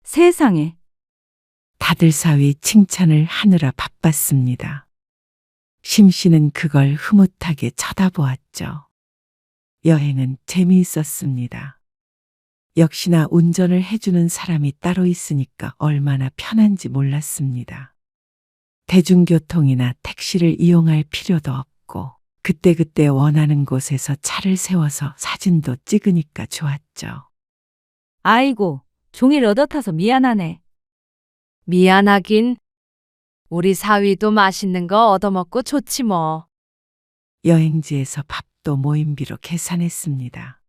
세상에. 다들 사위 칭찬을 하느라 바빴습니다. 심씨는 그걸 흐뭇하게 쳐다보았죠. 여행은 재미있었습니다. 역시나 운전을 해주는 사람이 따로 있으니까 얼마나 편한지 몰랐습니다. 대중교통이나 택시를 이용할 필요도 없고 그때그때 원하는 곳에서 차를 세워서 사진도 찍으니까 좋았죠. 아이고, 종일 얻어타서 미안하네. 미안하긴. 우리 사위도 맛있는 거 얻어먹고 좋지 뭐. 여행지에서 밥도 모임비로 계산했습니다.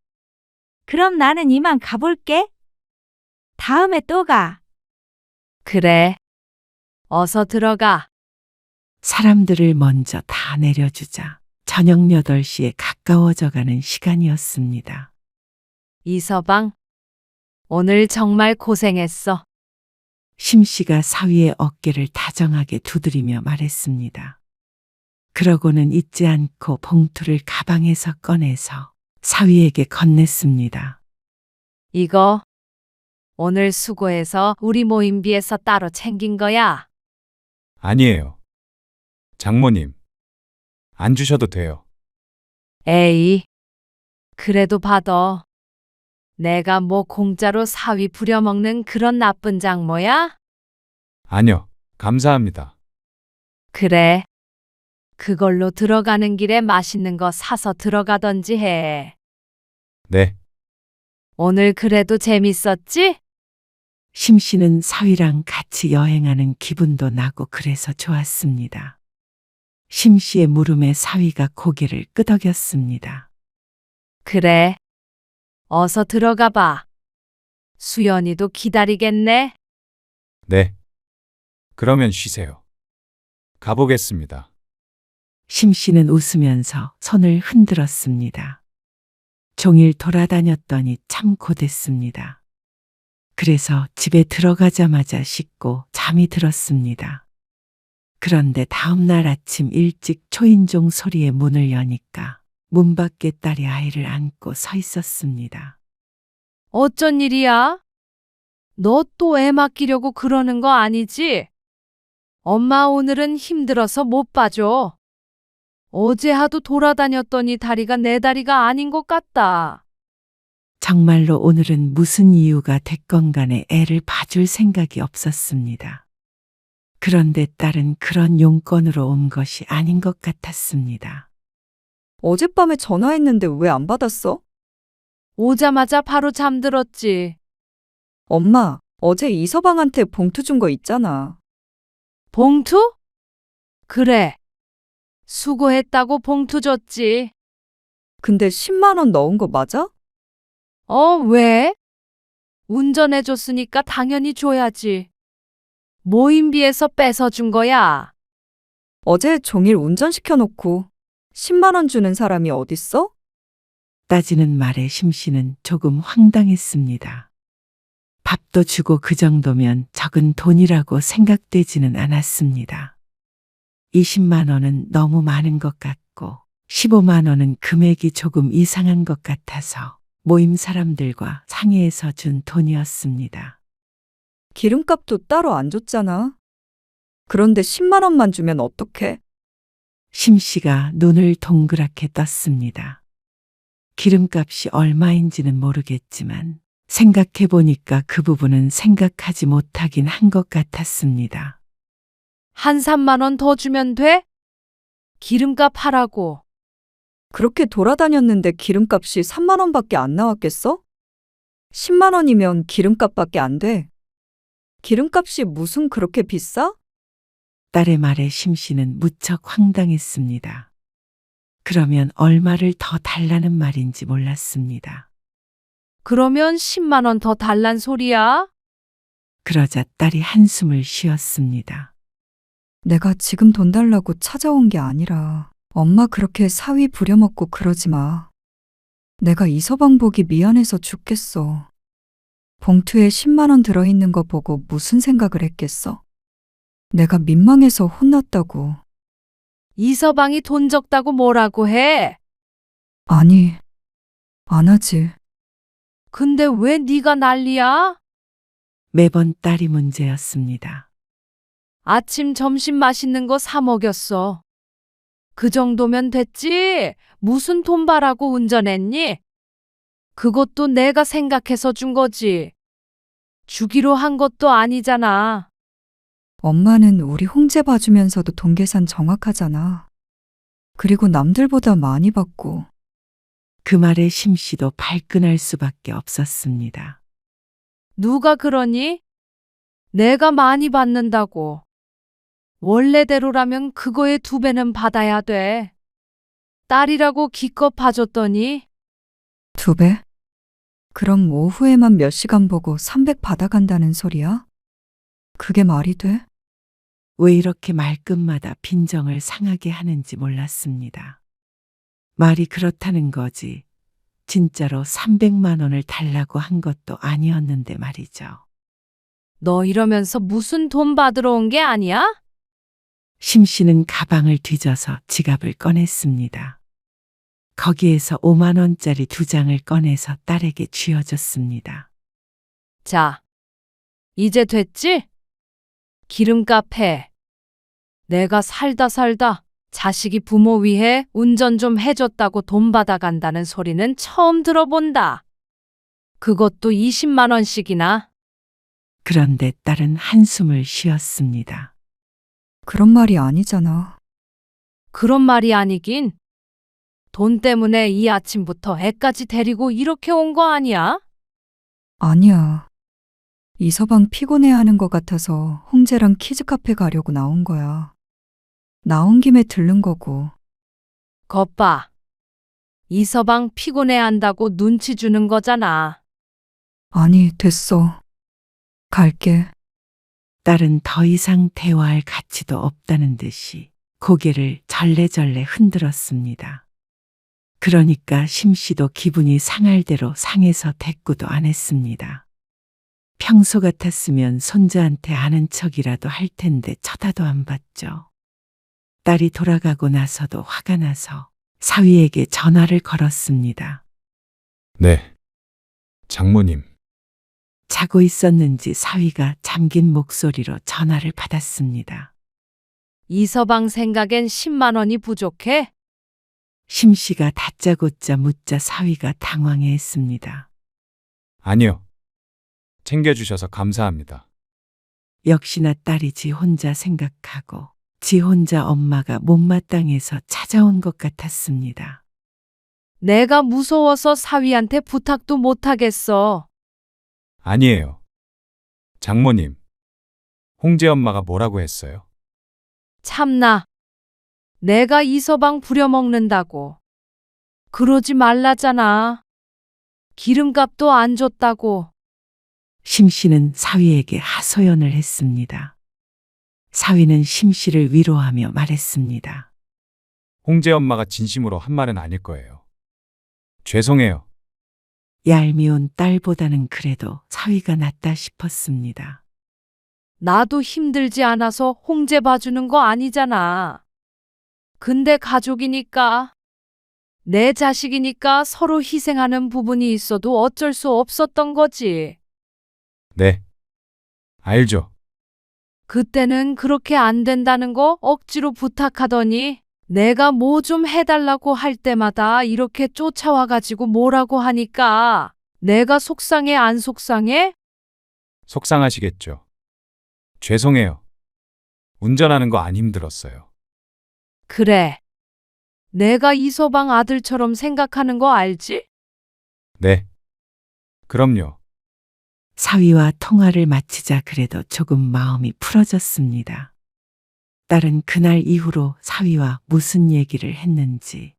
그럼 나는 이만 가볼게. 다음에 또 가. 그래. 어서 들어가. 사람들을 먼저 다 내려주자 저녁 8시에 가까워져 가는 시간이었습니다. 이서방, 오늘 정말 고생했어. 심씨가 사위의 어깨를 다정하게 두드리며 말했습니다. 그러고는 잊지 않고 봉투를 가방에서 꺼내서 사위에게 건넸습니다. 이거 오늘 수고해서 우리 모임비에서 따로 챙긴 거야. 아니에요. 장모님, 안 주셔도 돼요. 에이, 그래도 받아. 내가 뭐 공짜로 사위 부려먹는 그런 나쁜 장모야? 아니요, 감사합니다. 그래. 그걸로 들어가는 길에 맛있는 거 사서 들어가던지 해. 네, 오늘 그래도 재밌었지? 심씨는 사위랑 같이 여행하는 기분도 나고 그래서 좋았습니다. 심씨의 물음에 사위가 고개를 끄덕였습니다. 그래. 어서 들어가 봐. 수연이도 기다리겠네. 네. 그러면 쉬세요. 가보겠습니다. 심씨는 웃으면서 손을 흔들었습니다. 종일 돌아다녔더니 참 고됐습니다. 그래서 집에 들어가자마자 씻고 잠이 들었습니다. 그런데 다음 날 아침 일찍 초인종 소리에 문을 여니까 문 밖에 딸이 아이를 안고 서 있었습니다. 어쩐 일이야? 너 또 애 맡기려고 그러는 거 아니지? 엄마 오늘은 힘들어서 못 봐줘. 어제 하도 돌아다녔더니 다리가 내 다리가 아닌 것 같다. 정말로 오늘은 무슨 이유가 됐건 간에 애를 봐줄 생각이 없었습니다. 그런데 딸은 그런 용건으로 온 것이 아닌 것 같았습니다. 어젯밤에 전화했는데 왜 안 받았어? 오자마자 바로 잠들었지. 엄마, 어제 이서방한테 봉투 준 거 있잖아. 봉투? 그래. 수고했다고 봉투 줬지. 근데 10만 원 넣은 거 맞아? 왜? 운전해줬으니까 당연히 줘야지. 모임비에서 뺏어준 거야. 어제 종일 운전시켜놓고 10만 원 주는 사람이 어딨어? 따지는 말에 심씨는 조금 황당했습니다. 밥도 주고 그 정도면 적은 돈이라고 생각되지는 않았습니다. 20만 원은 너무 많은 것 같고 15만 원은 금액이 조금 이상한 것 같아서 모임 사람들과 상의해서 준 돈이었습니다. 기름값도 따로 안 줬잖아. 그런데 10만 원만 주면 어떡해? 심씨가 눈을 동그랗게 떴습니다. 기름값이 얼마인지는 모르겠지만 생각해 보니까 그 부분은 생각하지 못하긴 한 것 같았습니다. 한 3만 원 더 주면 돼? 기름값 하라고. 그렇게 돌아다녔는데 기름값이 3만 원밖에 안 나왔겠어? 10만 원이면 기름값밖에 안 돼. 기름값이 무슨 그렇게 비싸? 딸의 말에 심씨는 무척 황당했습니다. 그러면 얼마를 더 달라는 말인지 몰랐습니다. 그러면 10만 원 더 달란 소리야? 그러자 딸이 한숨을 쉬었습니다. 내가 지금 돈 달라고 찾아온 게 아니라 엄마 그렇게 사위 부려먹고 그러지 마. 내가 이서방 보기 미안해서 죽겠어. 봉투에 10만 원 들어있는 거 보고 무슨 생각을 했겠어? 내가 민망해서 혼났다고. 이서방이 돈 적다고 뭐라고 해? 아니, 안 하지. 근데 왜 네가 난리야? 매번 딸이 문제였습니다. 아침 점심 맛있는 거 사 먹였어. 그 정도면 됐지. 무슨 돈 바라고 운전했니? 그것도 내가 생각해서 준 거지. 주기로 한 것도 아니잖아. 엄마는 우리 홍제 봐주면서도 돈 계산 정확하잖아. 그리고 남들보다 많이 받고. 그 말에 심씨도 발끈할 수밖에 없었습니다. 누가 그러니? 내가 많이 받는다고. 원래대로라면 그거의 2배는 받아야 돼. 딸이라고 기껏 봐줬더니 2배? 그럼 오후에만 몇 시간 보고 300 받아간다는 소리야? 그게 말이 돼? 왜 이렇게 말끝마다 빈정을 상하게 하는지 몰랐습니다. 말이 그렇다는 거지. 진짜로 300만 원을 달라고 한 것도 아니었는데 말이죠. 너 이러면서 무슨 돈 받으러 온 게 아니야? 심씨는 가방을 뒤져서 지갑을 꺼냈습니다. 거기에서 5만 원짜리 2장을 꺼내서 딸에게 쥐어줬습니다. 자, 이제 됐지? 기름값 해. 내가 살다 자식이 부모 위해 운전 좀 해줬다고 돈 받아간다는 소리는 처음 들어본다. 그것도 20만 원씩이나. 그런데 딸은 한숨을 쉬었습니다. 그런 말이 아니잖아. 그런 말이 아니긴. 돈 때문에 이 아침부터 애까지 데리고 이렇게 온 거 아니야? 아니야. 이서방 피곤해하는 것 같아서 홍제랑 키즈카페 가려고 나온 거야. 나온 김에 들른 거고. 것 봐. 이서방 피곤해한다고 눈치 주는 거잖아. 아니, 됐어. 갈게. 딸은 더 이상 대화할 가치도 없다는 듯이 고개를 절레절레 흔들었습니다. 그러니까 심씨도 기분이 상할 대로 상해서 대꾸도 안 했습니다. 평소 같았으면 손자한테 아는 척이라도 할 텐데 쳐다도 안 봤죠. 딸이 돌아가고 나서도 화가 나서 사위에게 전화를 걸었습니다. 네. 장모님. 자고 있었는지 사위가 잠긴 목소리로 전화를 받았습니다. 이서방 생각엔 10만 원이 부족해? 심씨가 다짜고짜 묻자 사위가 당황해했습니다. 아니요. 챙겨주셔서 감사합니다. 역시나 딸이 지 혼자 생각하고 지 혼자 엄마가 못마땅해서 찾아온 것 같았습니다. 내가 무서워서 사위한테 부탁도 못 하겠어. 아니에요. 장모님. 홍제 엄마가 뭐라고 했어요? 참나. 내가 이서방 부려먹는다고. 그러지 말라잖아. 기름값도 안 줬다고. 심씨는 사위에게 하소연을 했습니다. 사위는 심씨를 위로하며 말했습니다. 홍제 엄마가 진심으로 한 말은 아닐 거예요. 죄송해요. 얄미운 딸보다는 그래도 사위가 낫다 싶었습니다. 나도 힘들지 않아서 홍제 봐주는 거 아니잖아. 근데 가족이니까, 내 자식이니까 서로 희생하는 부분이 있어도 어쩔 수 없었던 거지. 네. 알죠. 그때는 그렇게 안 된다는 거 억지로 부탁하더니 내가 뭐 좀 해달라고 할 때마다 이렇게 쫓아와가지고 뭐라고 하니까 내가 속상해 안 속상해? 속상하시겠죠. 죄송해요. 운전하는 거 안 힘들었어요. 그래. 내가 이서방 아들처럼 생각하는 거 알지? 네. 그럼요. 사위와 통화를 마치자 그래도 조금 마음이 풀어졌습니다. 딸은 그날 이후로 사위와 무슨 얘기를 했는지,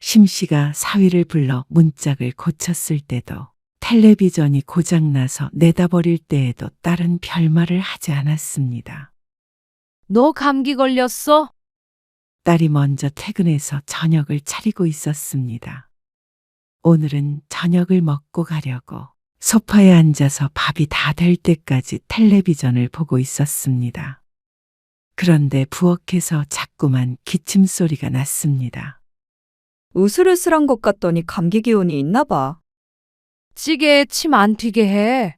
심씨가 사위를 불러 문짝을 고쳤을 때도, 텔레비전이 고장나서 내다버릴 때에도 딸은 별말을 하지 않았습니다. 너 감기 걸렸어? 딸이 먼저 퇴근해서 저녁을 차리고 있었습니다. 오늘은 저녁을 먹고 가려고 소파에 앉아서 밥이 다 될 때까지 텔레비전을 보고 있었습니다. 그런데 부엌에서 자꾸만 기침 소리가 났습니다. 으슬으슬한 것 같더니 감기 기운이 있나 봐. 찌개에 침 안 튀게 해.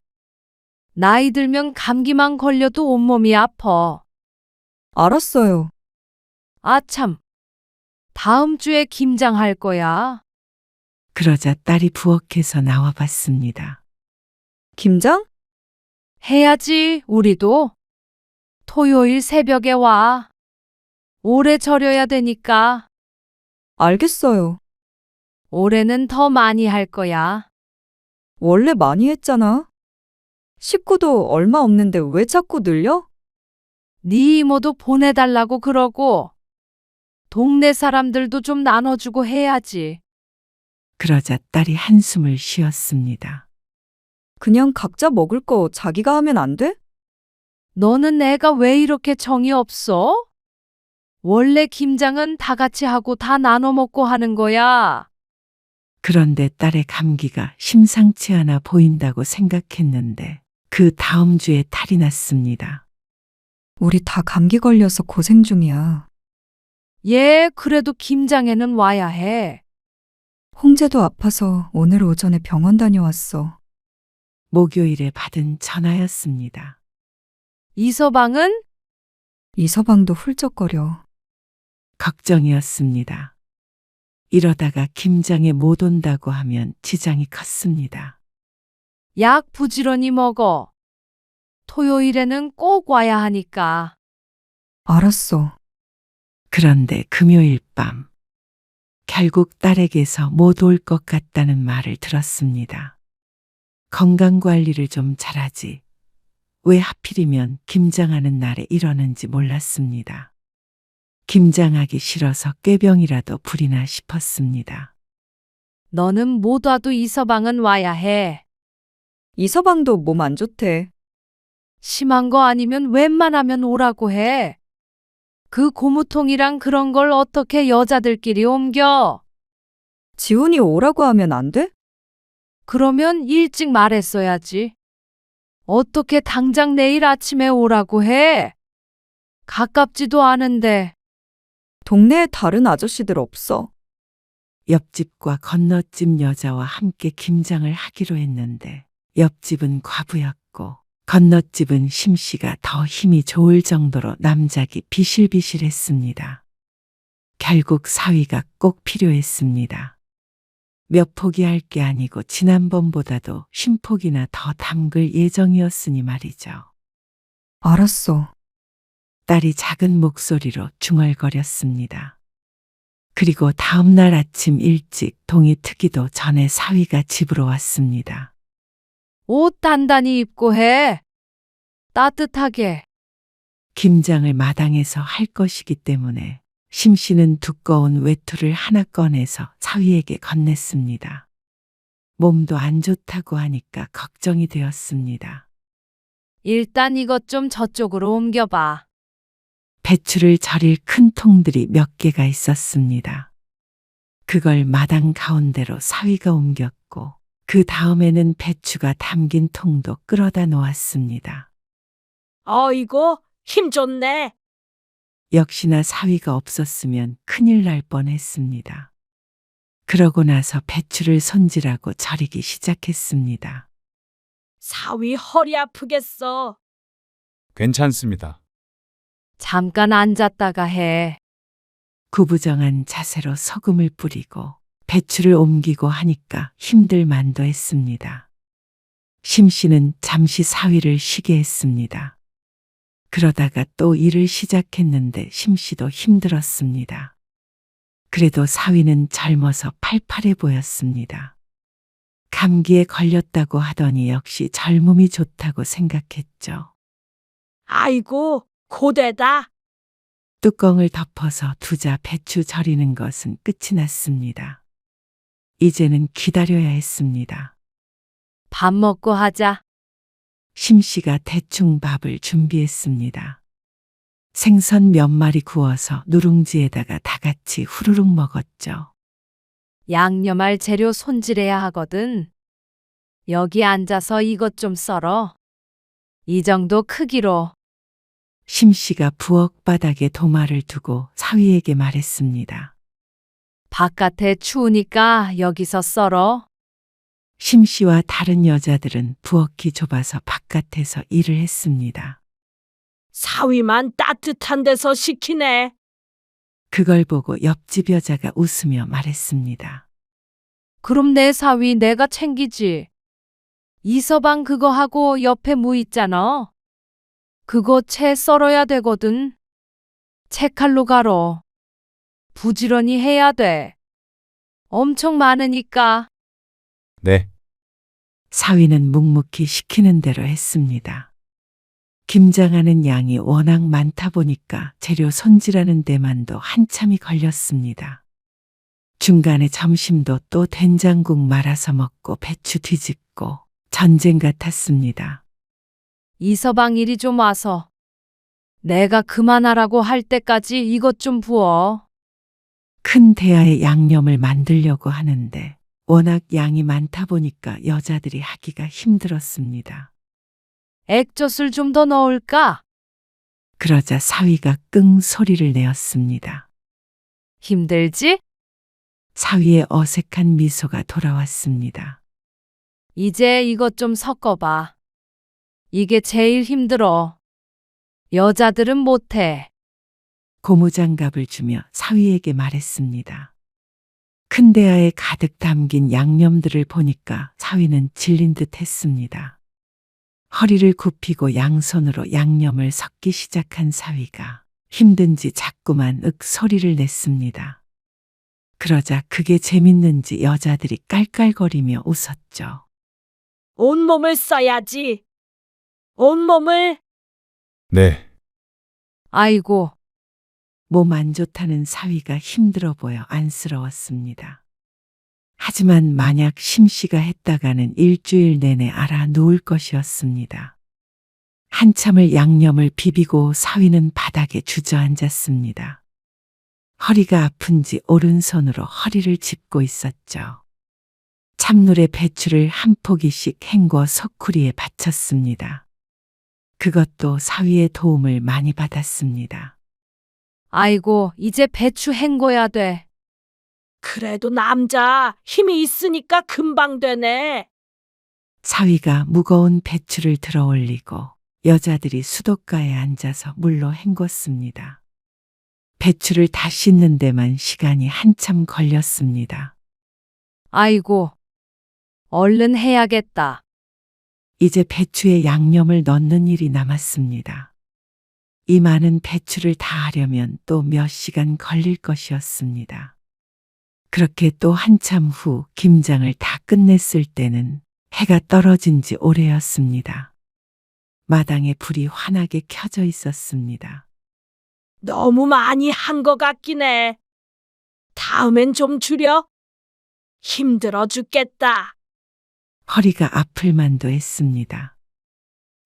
나이 들면 감기만 걸려도 온몸이 아파. 알았어요. 아참. 다음 주에 김장할 거야. 그러자 딸이 부엌에서 나와 봤습니다. 김장? 해야지, 우리도. 토요일 새벽에 와. 오래 절여야 되니까. 알겠어요. 올해는 더 많이 할 거야. 원래 많이 했잖아. 식구도 얼마 없는데 왜 자꾸 늘려? 네 이모도 보내달라고 그러고, 동네 사람들도 좀 나눠주고 해야지. 그러자 딸이 한숨을 쉬었습니다. 그냥 각자 먹을 거 자기가 하면 안 돼? 너는 애가 왜 이렇게 정이 없어? 원래 김장은 다 같이 하고 다 나눠 먹고 하는 거야. 그런데 딸의 감기가 심상치 않아 보인다고 생각했는데 그 다음 주에 탈이 났습니다. 우리 다 감기 걸려서 고생 중이야. 얘 그래도 김장에는 와야 해. 홍재도 아파서 오늘 오전에 병원 다녀왔어. 목요일에 받은 전화였습니다. 이서방은? 이서방도 훌쩍거려. 걱정이었습니다. 이러다가 김장에 못 온다고 하면 지장이 컸습니다. 약 부지런히 먹어. 토요일에는 꼭 와야 하니까. 알았어. 그런데 금요일 밤 결국 딸에게서 못 올 것 같다는 말을 들었습니다. 건강관리를 좀 잘하지. 왜 하필이면 김장하는 날에 이러는지 몰랐습니다. 김장하기 싫어서 꾀병이라도 부리나 싶었습니다. 너는 못 와도 이서방은 와야 해. 이서방도 몸 안 좋대. 심한 거 아니면 웬만하면 오라고 해. 그 고무통이랑 그런 걸 어떻게 여자들끼리 옮겨? 지훈이 오라고 하면 안 돼? 그러면 일찍 말했어야지. 어떻게 당장 내일 아침에 오라고 해? 가깝지도 않은데. 동네에 다른 아저씨들 없어. 옆집과 건너집 여자와 함께 김장을 하기로 했는데 옆집은 과부였고 건너집은 심씨가 더 힘이 좋을 정도로 남작이 비실비실했습니다. 결국 사위가 꼭 필요했습니다. 몇 포기 할 게 아니고 지난번보다도 50포기나 더 담글 예정이었으니 말이죠. 알았어. 딸이 작은 목소리로 중얼거렸습니다. 그리고 다음 날 아침 일찍 동이 트기도 전에 사위가 집으로 왔습니다. 옷 단단히 입고 해. 따뜻하게. 김장을 마당에서 할 것이기 때문에 심씨는 두꺼운 외투를 하나 꺼내서 사위에게 건넸습니다. 몸도 안 좋다고 하니까 걱정이 되었습니다. 일단 이것 좀 저쪽으로 옮겨봐. 배추를 절일 큰 통들이 몇 개가 있었습니다. 그걸 마당 가운데로 사위가 옮겼고 그 다음에는 배추가 담긴 통도 끌어다 놓았습니다. 어이구, 힘 좋네. 역시나 사위가 없었으면 큰일 날 뻔했습니다. 그러고 나서 배추를 손질하고 절이기 시작했습니다. 사위 허리 아프겠어. 괜찮습니다. 잠깐 앉았다가 해. 구부정한 자세로 소금을 뿌리고 배추를 옮기고 하니까 힘들 만도 했습니다. 심씨는 잠시 사위를 쉬게 했습니다. 그러다가 또 일을 시작했는데 심씨도 힘들었습니다. 그래도 사위는 젊어서 팔팔해 보였습니다. 감기에 걸렸다고 하더니 역시 젊음이 좋다고 생각했죠. 아이고, 고되다. 뚜껑을 덮어서 두자 배추 절이는 것은 끝이 났습니다. 이제는 기다려야 했습니다. 밥 먹고 하자. 심씨가 대충 밥을 준비했습니다. 생선 몇 마리 구워서 누룽지에다가 다 같이 후루룩 먹었죠. 양념할 재료 손질해야 하거든. 여기 앉아서 이것 좀 썰어. 이 정도 크기로. 심씨가 부엌 바닥에 도마를 두고 사위에게 말했습니다. 바깥에 추우니까 여기서 썰어. 심씨와 다른 여자들은 부엌이 좁아서 바깥에서 일을 했습니다. 사위만 따뜻한 데서 시키네. 그걸 보고 옆집 여자가 웃으며 말했습니다. 그럼 내 사위 내가 챙기지. 이서방 그거 하고 옆에 무 있잖아. 그거 채 썰어야 되거든. 채칼로 가로. 부지런히 해야 돼. 엄청 많으니까. 네. 사위는 묵묵히 시키는 대로 했습니다. 김장하는 양이 워낙 많다 보니까 재료 손질하는 데만도 한참이 걸렸습니다. 중간에 점심도 또 된장국 말아서 먹고 배추 뒤집고 전쟁 같았습니다. 이서방 이리 좀 와서. 내가 그만하라고 할 때까지 이것 좀 부어. 큰 대야에 양념을 만들려고 하는데 워낙 양이 많다 보니까 여자들이 하기가 힘들었습니다. 액젓을 좀 더 넣을까? 그러자 사위가 끙 소리를 내었습니다. 힘들지? 사위의 어색한 미소가 돌아왔습니다. 이제 이것 좀 섞어봐. 이게 제일 힘들어. 여자들은 못해. 고무장갑을 주며 사위에게 말했습니다. 큰 대야에 가득 담긴 양념들을 보니까 사위는 질린 듯 했습니다. 허리를 굽히고 양손으로 양념을 섞기 시작한 사위가 힘든지 자꾸만 윽 소리를 냈습니다. 그러자 그게 재밌는지 여자들이 깔깔거리며 웃었죠. 온몸을 써야지. 온몸을. 네. 아이고, 몸 안 좋다는 사위가 힘들어 보여 안쓰러웠습니다. 하지만 만약 심씨가 했다가는 일주일 내내 알아 누울 것이었습니다. 한참을 양념을 비비고 사위는 바닥에 주저앉았습니다. 허리가 아픈지 오른손으로 허리를 짚고 있었죠. 찬물에 배추를 한 포기씩 헹궈 소쿠리에 받쳤습니다. 그것도 사위의 도움을 많이 받았습니다. 아이고, 이제 배추 헹궈야 돼. 그래도 남자 힘이 있으니까 금방 되네. 사위가 무거운 배추를 들어 올리고 여자들이 수도가에 앉아서 물로 헹궜습니다. 배추를 다 씻는 데만 시간이 한참 걸렸습니다. 아이고, 얼른 해야겠다. 이제 배추에 양념을 넣는 일이 남았습니다. 이 많은 배추를 다 하려면 또 몇 시간 걸릴 것이었습니다. 그렇게 또 한참 후 김장을 다 끝냈을 때는 해가 떨어진 지 오래였습니다. 마당에 불이 환하게 켜져 있었습니다. 너무 많이 한 것 같긴 해. 다음엔 좀 줄여. 힘들어 죽겠다. 허리가 아플 만도 했습니다.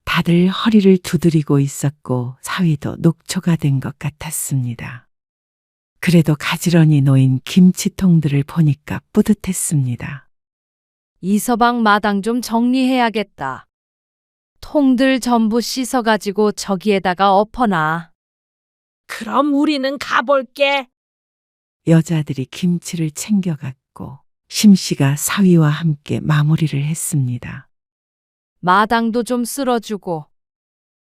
다들 허리를 두드리고 있었고 사위도 녹초가 된 것 같았습니다. 그래도 가지런히 놓인 김치통들을 보니까 뿌듯했습니다. 이서방 마당 좀 정리해야겠다. 통들 전부 씻어가지고 저기에다가 엎어놔. 그럼 우리는 가볼게. 여자들이 김치를 챙겨갔고 심씨가 사위와 함께 마무리를 했습니다. 마당도 좀 쓸어주고.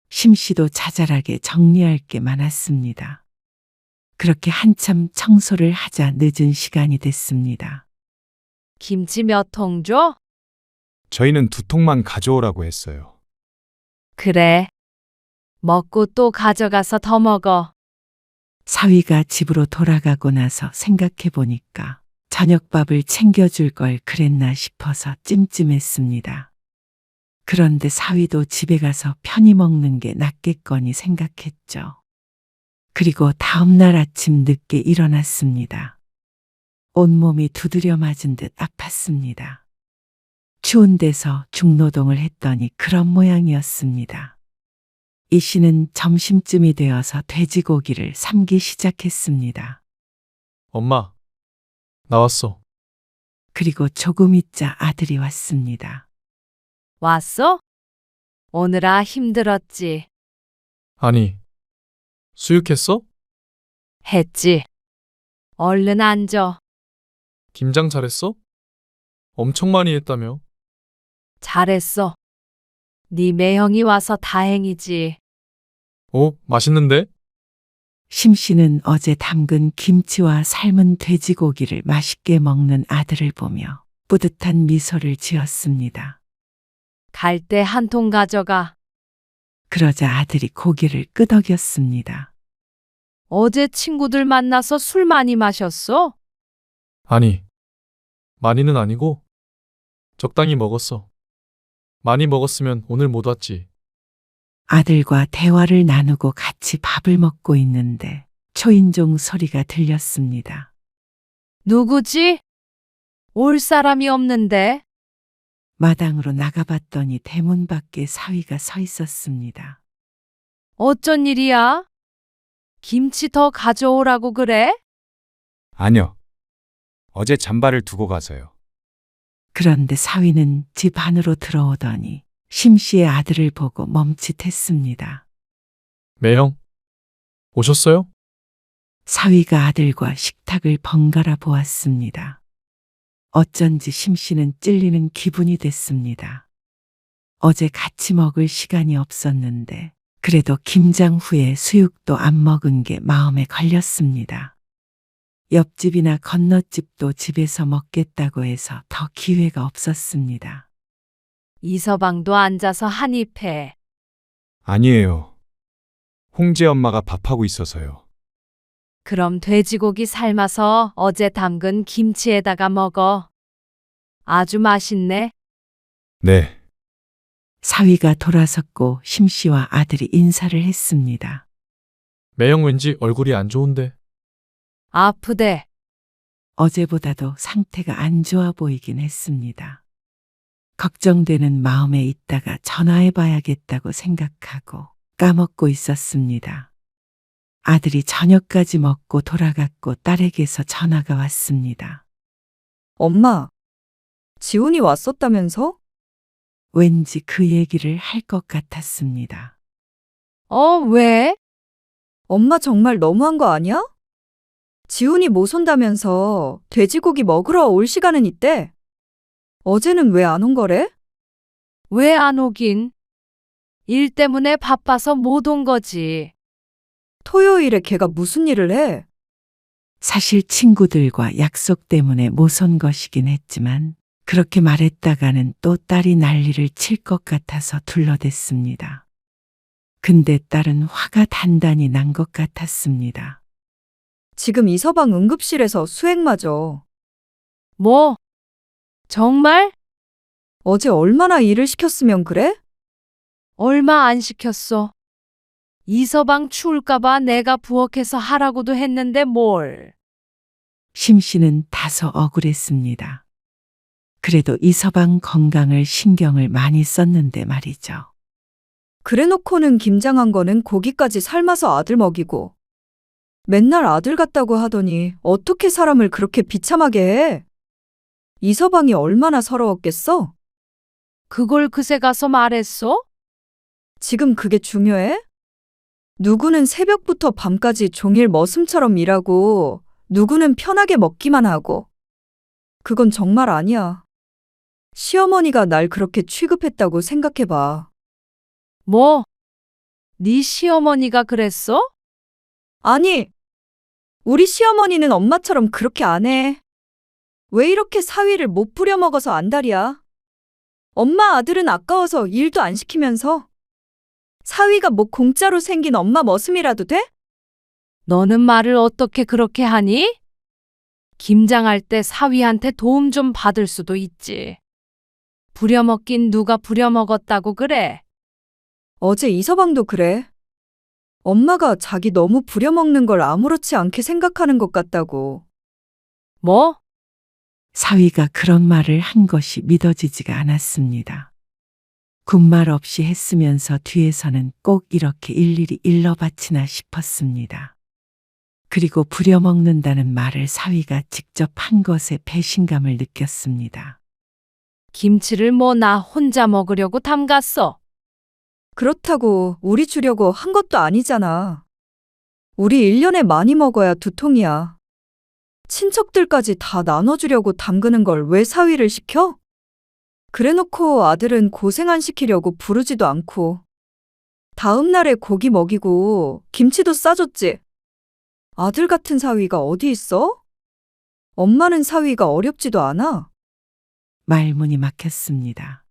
심씨도 자잘하게 정리할 게 많았습니다. 그렇게 한참 청소를 하자 늦은 시간이 됐습니다. 김치 몇 통 줘? 저희는 2통만 가져오라고 했어요. 그래. 먹고 또 가져가서 더 먹어. 사위가 집으로 돌아가고 나서 생각해 보니까 저녁밥을 챙겨줄 걸 그랬나 싶어서 찜찜했습니다. 그런데 사위도 집에 가서 편히 먹는 게 낫겠거니 생각했죠. 그리고 다음 날 아침 늦게 일어났습니다. 온몸이 두드려 맞은 듯 아팠습니다. 추운 데서 중노동을 했더니 그런 모양이었습니다. 이 씨는 점심쯤이 되어서 돼지고기를 삶기 시작했습니다. 엄마, 나왔어. 그리고 조금 있자 아들이 왔습니다. 왔어? 오느라 힘들었지. 아니, 수육했어? 했지. 얼른 앉아. 김장 잘했어? 엄청 많이 했다며. 잘했어. 네 매형이 와서 다행이지. 맛있는데? 심 씨는 어제 담근 김치와 삶은 돼지고기를 맛있게 먹는 아들을 보며 뿌듯한 미소를 지었습니다. 갈 때 한 통 가져가. 그러자 아들이 고기를 끄덕였습니다. 어제 친구들 만나서 술 많이 마셨어? 아니, 많이는 아니고 적당히 먹었어. 많이 먹었으면 오늘 못 왔지. 아들과 대화를 나누고 같이 밥을 먹고 있는데 초인종 소리가 들렸습니다. 누구지? 올 사람이 없는데. 마당으로 나가봤더니 대문 밖에 사위가 서 있었습니다. 어쩐 일이야? 김치 더 가져오라고 그래? 아니요. 어제 잠바를 두고 가서요. 그런데 사위는 집 안으로 들어오더니 심 씨의 아들을 보고 멈칫했습니다. 매형, 오셨어요? 사위가 아들과 식탁을 번갈아 보았습니다. 어쩐지 심 씨는 찔리는 기분이 됐습니다. 어제 같이 먹을 시간이 없었는데 그래도 김장 후에 수육도 안 먹은 게 마음에 걸렸습니다. 옆집이나 건너집도 집에서 먹겠다고 해서 더 기회가 없었습니다. 이서방도 앉아서 한입 해. 아니에요. 홍제 엄마가 밥하고 있어서요. 그럼 돼지고기 삶아서 어제 담근 김치에다가 먹어. 아주 맛있네. 네. 사위가 돌아섰고 심 씨와 아들이 인사를 했습니다. 매형 왠지 얼굴이 안 좋은데. 아프대. 어제보다도 상태가 안 좋아 보이긴 했습니다. 걱정되는 마음에 있다가 전화해 봐야겠다고 생각하고 까먹고 있었습니다. 아들이 저녁까지 먹고 돌아갔고 딸에게서 전화가 왔습니다. 엄마, 지훈이 왔었다면서? 왠지 그 얘기를 할 것 같았습니다. 왜? 엄마 정말 너무한 거 아니야? 지훈이 못 온다면서 돼지고기 먹으러 올 시간은 있대. 어제는 왜 안 온 거래? 왜 안 오긴? 일 때문에 바빠서 못 온 거지. 토요일에 걔가 무슨 일을 해? 사실 친구들과 약속 때문에 못 온 것이긴 했지만 그렇게 말했다가는 또 딸이 난리를 칠 것 같아서 둘러댔습니다. 근데 딸은 화가 단단히 난 것 같았습니다. 지금 이서방 응급실에서 수액 맞어. 뭐? 정말? 어제 얼마나 일을 시켰으면 그래? 얼마 안 시켰어. 이서방 추울까봐 내가 부엌에서 하라고도 했는데 뭘. 심 씨는 다소 억울했습니다. 그래도 이서방 건강을 신경을 많이 썼는데 말이죠. 그래놓고는 김장한 거는 고기까지 삶아서 아들 먹이고 맨날 아들 같다고 하더니 어떻게 사람을 그렇게 비참하게 해? 이서방이 얼마나 서러웠겠어? 그걸 그새 가서 말했어? 지금 그게 중요해? 누구는 새벽부터 밤까지 종일 머슴처럼 일하고 누구는 편하게 먹기만 하고. 그건 정말 아니야. 시어머니가 날 그렇게 취급했다고 생각해봐. 뭐? 네 시어머니가 그랬어? 아니, 우리 시어머니는 엄마처럼 그렇게 안 해. 왜 이렇게 사위를 못 부려먹어서 안달이야? 엄마 아들은 아까워서 일도 안 시키면서 사위가 뭐 공짜로 생긴 엄마 머슴이라도 돼? 너는 말을 어떻게 그렇게 하니? 김장할 때 사위한테 도움 좀 받을 수도 있지. 부려먹긴 누가 부려먹었다고 그래? 어제 이서방도 그래. 엄마가 자기 너무 부려먹는 걸 아무렇지 않게 생각하는 것 같다고. 뭐? 사위가 그런 말을 한 것이 믿어지지가 않았습니다. 군말 없이 했으면서 뒤에서는 꼭 이렇게 일일이 일러바치나 싶었습니다. 그리고 부려먹는다는 말을 사위가 직접 한 것에 배신감을 느꼈습니다. 김치를 뭐 나 혼자 먹으려고 담갔어. 그렇다고 우리 주려고 한 것도 아니잖아. 우리 1년에 많이 먹어야 2통이야. 친척들까지 다 나눠주려고 담그는 걸 왜 사위를 시켜? 그래놓고 아들은 고생 안 시키려고 부르지도 않고. 다음 날에 고기 먹이고 김치도 싸줬지. 아들 같은 사위가 어디 있어? 엄마는 사위가 어렵지도 않아. 말문이 막혔습니다.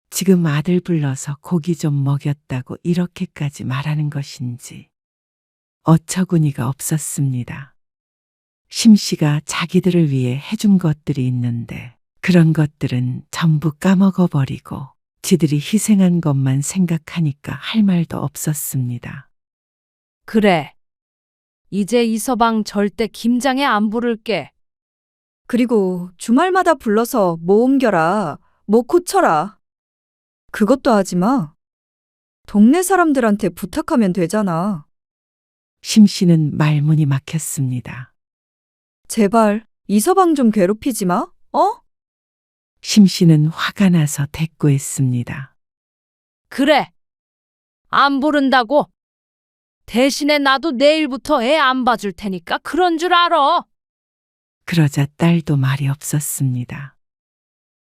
지금 아들 불러서 고기 좀 먹였다고 이렇게까지 말하는 것인지 어처구니가 없었습니다. 심씨가 자기들을 위해 해준 것들이 있는데 그런 것들은 전부 까먹어버리고 지들이 희생한 것만 생각하니까 할 말도 없었습니다. 그래. 이제 이서방 절대 김장에 안 부를게. 그리고 주말마다 불러서 뭐 옮겨라, 뭐 고쳐라. 그것도 하지 마. 동네 사람들한테 부탁하면 되잖아. 심씨는 말문이 막혔습니다. 제발 이서방 좀 괴롭히지 마, 어? 심씨는 화가 나서 대꾸했습니다. 그래. 안 부른다고. 대신에 나도 내일부터 애 안 봐줄 테니까 그런 줄 알아. 그러자 딸도 말이 없었습니다.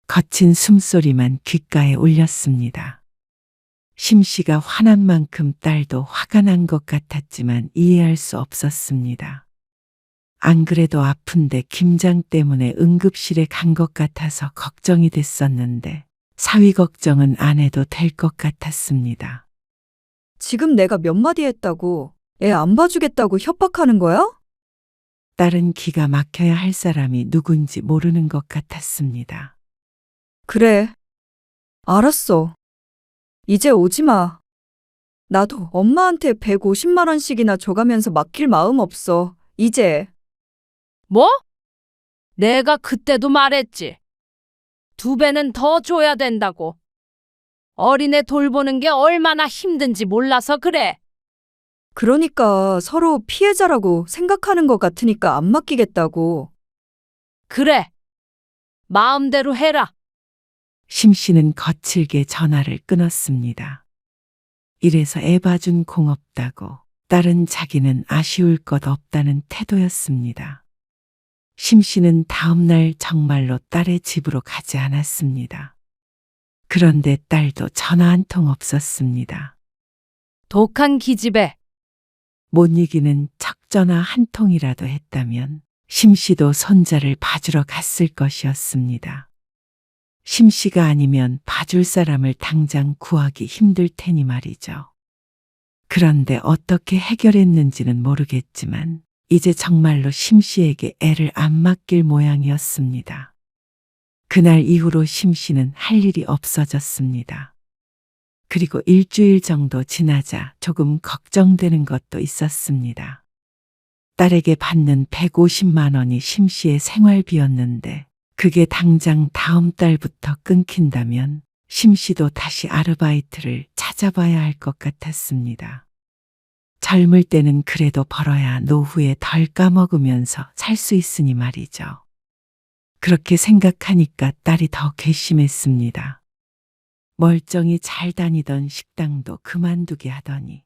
거친 숨소리만 귓가에 울렸습니다. 심씨가 화난 만큼 딸도 화가 난 것 같았지만 이해할 수 없었습니다. 안 그래도 아픈데 김장 때문에 응급실에 간 것 같아서 걱정이 됐었는데 사위 걱정은 안 해도 될 것 같았습니다. 지금 내가 몇 마디 했다고 애 안 봐주겠다고 협박하는 거야? 딸은 기가 막혀야 할 사람이 누군지 모르는 것 같았습니다. 그래. 알았어. 이제 오지 마. 나도 엄마한테 150만 원씩이나 줘가면서 맡길 마음 없어. 이제. 뭐? 내가 그때도 말했지. 2배는 더 줘야 된다고. 어린애 돌보는 게 얼마나 힘든지 몰라서 그래. 그러니까 서로 피해자라고 생각하는 것 같으니까 안 맡기겠다고. 그래. 마음대로 해라. 심씨는 거칠게 전화를 끊었습니다. 이래서 애 봐준 공없다고 딸은 자기는 아쉬울 것 없다는 태도였습니다. 심씨는 다음 날 정말로 딸의 집으로 가지 않았습니다. 그런데 딸도 전화 한 통 없었습니다. 독한 기집애. 못 이기는 척전화 한 통이라도 했다면 심씨도 손자를 봐주러 갔을 것이었습니다. 심씨가 아니면 봐줄 사람을 당장 구하기 힘들 테니 말이죠. 그런데 어떻게 해결했는지는 모르겠지만 이제 정말로 심씨에게 애를 안 맡길 모양이었습니다. 그날 이후로 심씨는 할 일이 없어졌습니다. 그리고 일주일 정도 지나자 조금 걱정되는 것도 있었습니다. 딸에게 받는 150만 원이 심씨의 생활비였는데 그게 당장 다음 달부터 끊긴다면 심씨도 다시 아르바이트를 찾아봐야 할 것 같았습니다. 젊을 때는 그래도 벌어야 노후에 덜 까먹으면서 살 수 있으니 말이죠. 그렇게 생각하니까 딸이 더 괘씸했습니다. 멀쩡히 잘 다니던 식당도 그만두게 하더니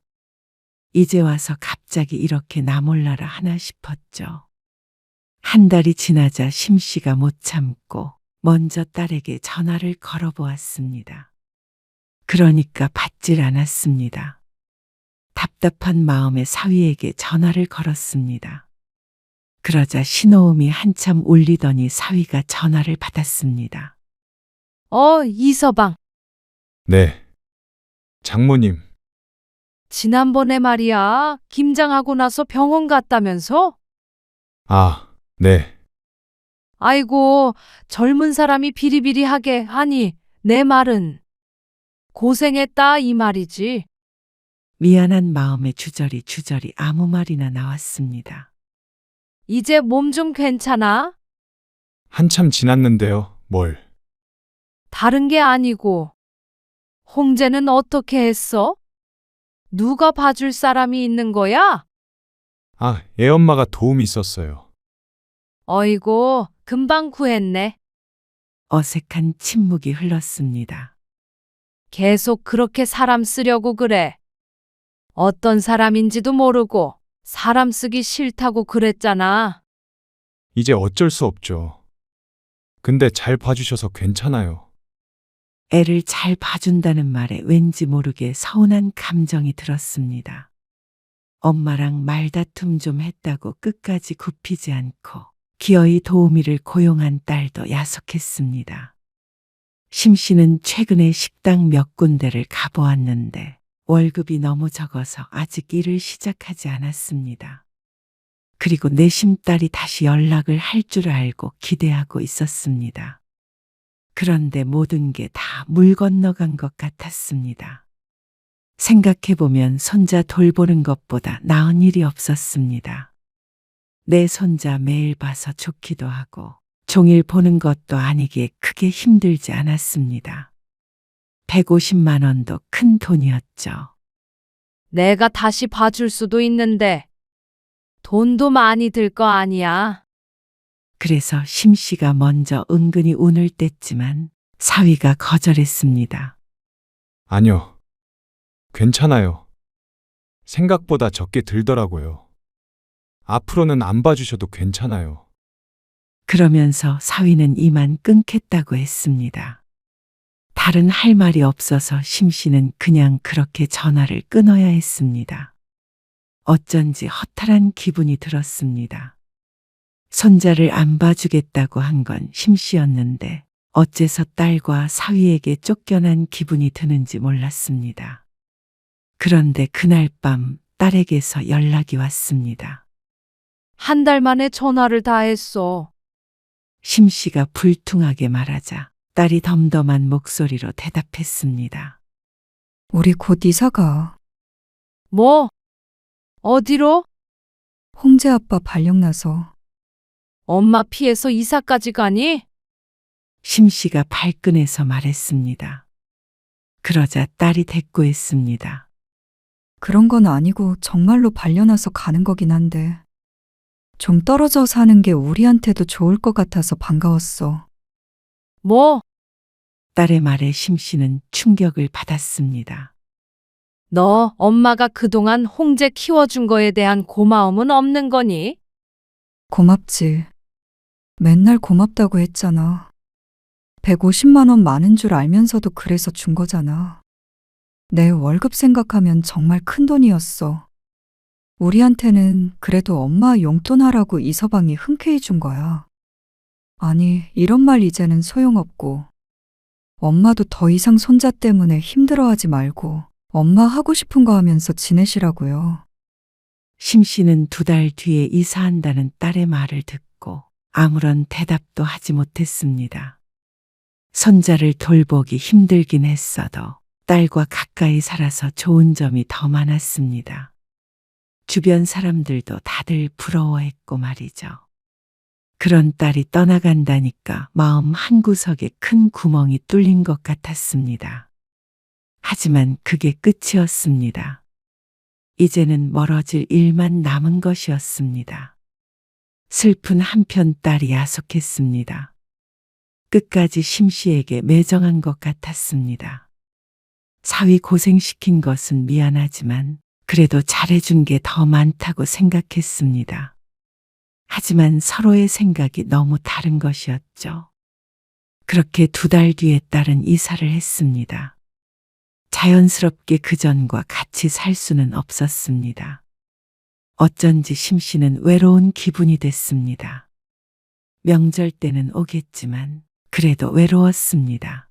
이제 와서 갑자기 이렇게 나 몰라라 하나 싶었죠. 한 달이 지나자 심씨가 못 참고 먼저 딸에게 전화를 걸어보았습니다. 그러니까 받질 않았습니다. 답답한 마음에 사위에게 전화를 걸었습니다. 그러자 신호음이 한참 울리더니 사위가 전화를 받았습니다. 이서방. 네. 장모님, 지난번에 말이야. 김장하고 나서 병원 갔다면서? 네. 아이고, 젊은 사람이 비리비리하게 하니 내 말은 고생했다 이 말이지. 미안한 마음에 주저리 아무 말이나 나왔습니다. 이제 몸 좀 괜찮아? 한참 지났는데요. 뭘? 다른 게 아니고. 홍제는 어떻게 했어? 누가 봐줄 사람이 있는 거야? 아, 애엄마가 도움이 있었어요. 어이고, 금방 구했네. 어색한 침묵이 흘렀습니다. 계속 그렇게 사람 쓰려고 그래. 어떤 사람인지도 모르고 사람 쓰기 싫다고 그랬잖아. 이제 어쩔 수 없죠. 근데 잘 봐주셔서 괜찮아요. 애를 잘 봐준다는 말에 왠지 모르게 서운한 감정이 들었습니다. 엄마랑 말다툼 좀 했다고 끝까지 굽히지 않고 기어이 도우미를 고용한 딸도 야속했습니다. 심 씨는 최근에 식당 몇 군데를 가보았는데 월급이 너무 적어서 아직 일을 시작하지 않았습니다. 그리고 내심 딸이 다시 연락을 할 줄 알고 기대하고 있었습니다. 그런데 모든 게 다 물 건너간 것 같았습니다. 생각해보면 손자 돌보는 것보다 나은 일이 없었습니다. 내 손자 매일 봐서 좋기도 하고 종일 보는 것도 아니기에 크게 힘들지 않았습니다. 150만 원도 큰 돈이었죠. 내가 다시 봐줄 수도 있는데 돈도 많이 들 거 아니야. 그래서 심 씨가 먼저 은근히 운을 뗐지만 사위가 거절했습니다. 아니요. 괜찮아요. 생각보다 적게 들더라고요. 앞으로는 안 봐주셔도 괜찮아요. 그러면서 사위는 이만 끊겠다고 했습니다. 다른 할 말이 없어서 심 씨는 그냥 그렇게 전화를 끊어야 했습니다. 어쩐지 허탈한 기분이 들었습니다. 손자를 안 봐주겠다고 한 건 심 씨였는데 어째서 딸과 사위에게 쫓겨난 기분이 드는지 몰랐습니다. 그런데 그날 밤 딸에게서 연락이 왔습니다. 한 달 만에 전화를 다 했어. 심 씨가 불퉁하게 말하자 딸이 덤덤한 목소리로 대답했습니다. 우리 곧 이사가. 뭐? 어디로? 홍제 아빠 발령 나서. 엄마 피해서 이사까지 가니? 심 씨가 발끈해서 말했습니다. 그러자 딸이 대꾸했습니다. 그런 건 아니고 정말로 발려나서 가는 거긴 한데. 좀 떨어져 사는 게 우리한테도 좋을 것 같아서 반가웠어. 뭐? 딸의 말에 심 씨는 충격을 받았습니다. 너 엄마가 그동안 홍제 키워준 거에 대한 고마움은 없는 거니? 고맙지. 맨날 고맙다고 했잖아. 150만 원 많은 줄 알면서도 그래서 준 거잖아. 내 월급 생각하면 정말 큰 돈이었어. 우리한테는 그래도 엄마 용돈 하라고 이서방이 흔쾌히 준 거야. 아니, 이런 말 이제는 소용없고. 엄마도 더 이상 손자 때문에 힘들어하지 말고 엄마 하고 싶은 거 하면서 지내시라고요. 심 씨는 2달 뒤에 이사한다는 딸의 말을 듣고 아무런 대답도 하지 못했습니다. 손자를 돌보기 힘들긴 했어도 딸과 가까이 살아서 좋은 점이 더 많았습니다. 주변 사람들도 다들 부러워했고 말이죠. 그런 딸이 떠나간다니까 마음 한구석에 큰 구멍이 뚫린 것 같았습니다. 하지만 그게 끝이었습니다. 이제는 멀어질 일만 남은 것이었습니다. 슬픈 한편 딸이 야속했습니다. 끝까지 심 씨에게 매정한 것 같았습니다. 사위 고생시킨 것은 미안하지만 그래도 잘해준 게 더 많다고 생각했습니다. 하지만 서로의 생각이 너무 다른 것이었죠. 그렇게 2달 뒤에 딸은 이사를 했습니다. 자연스럽게 그전과 같이 살 수는 없었습니다. 어쩐지 심 씨는 외로운 기분이 됐습니다. 명절 때는 오겠지만 그래도 외로웠습니다.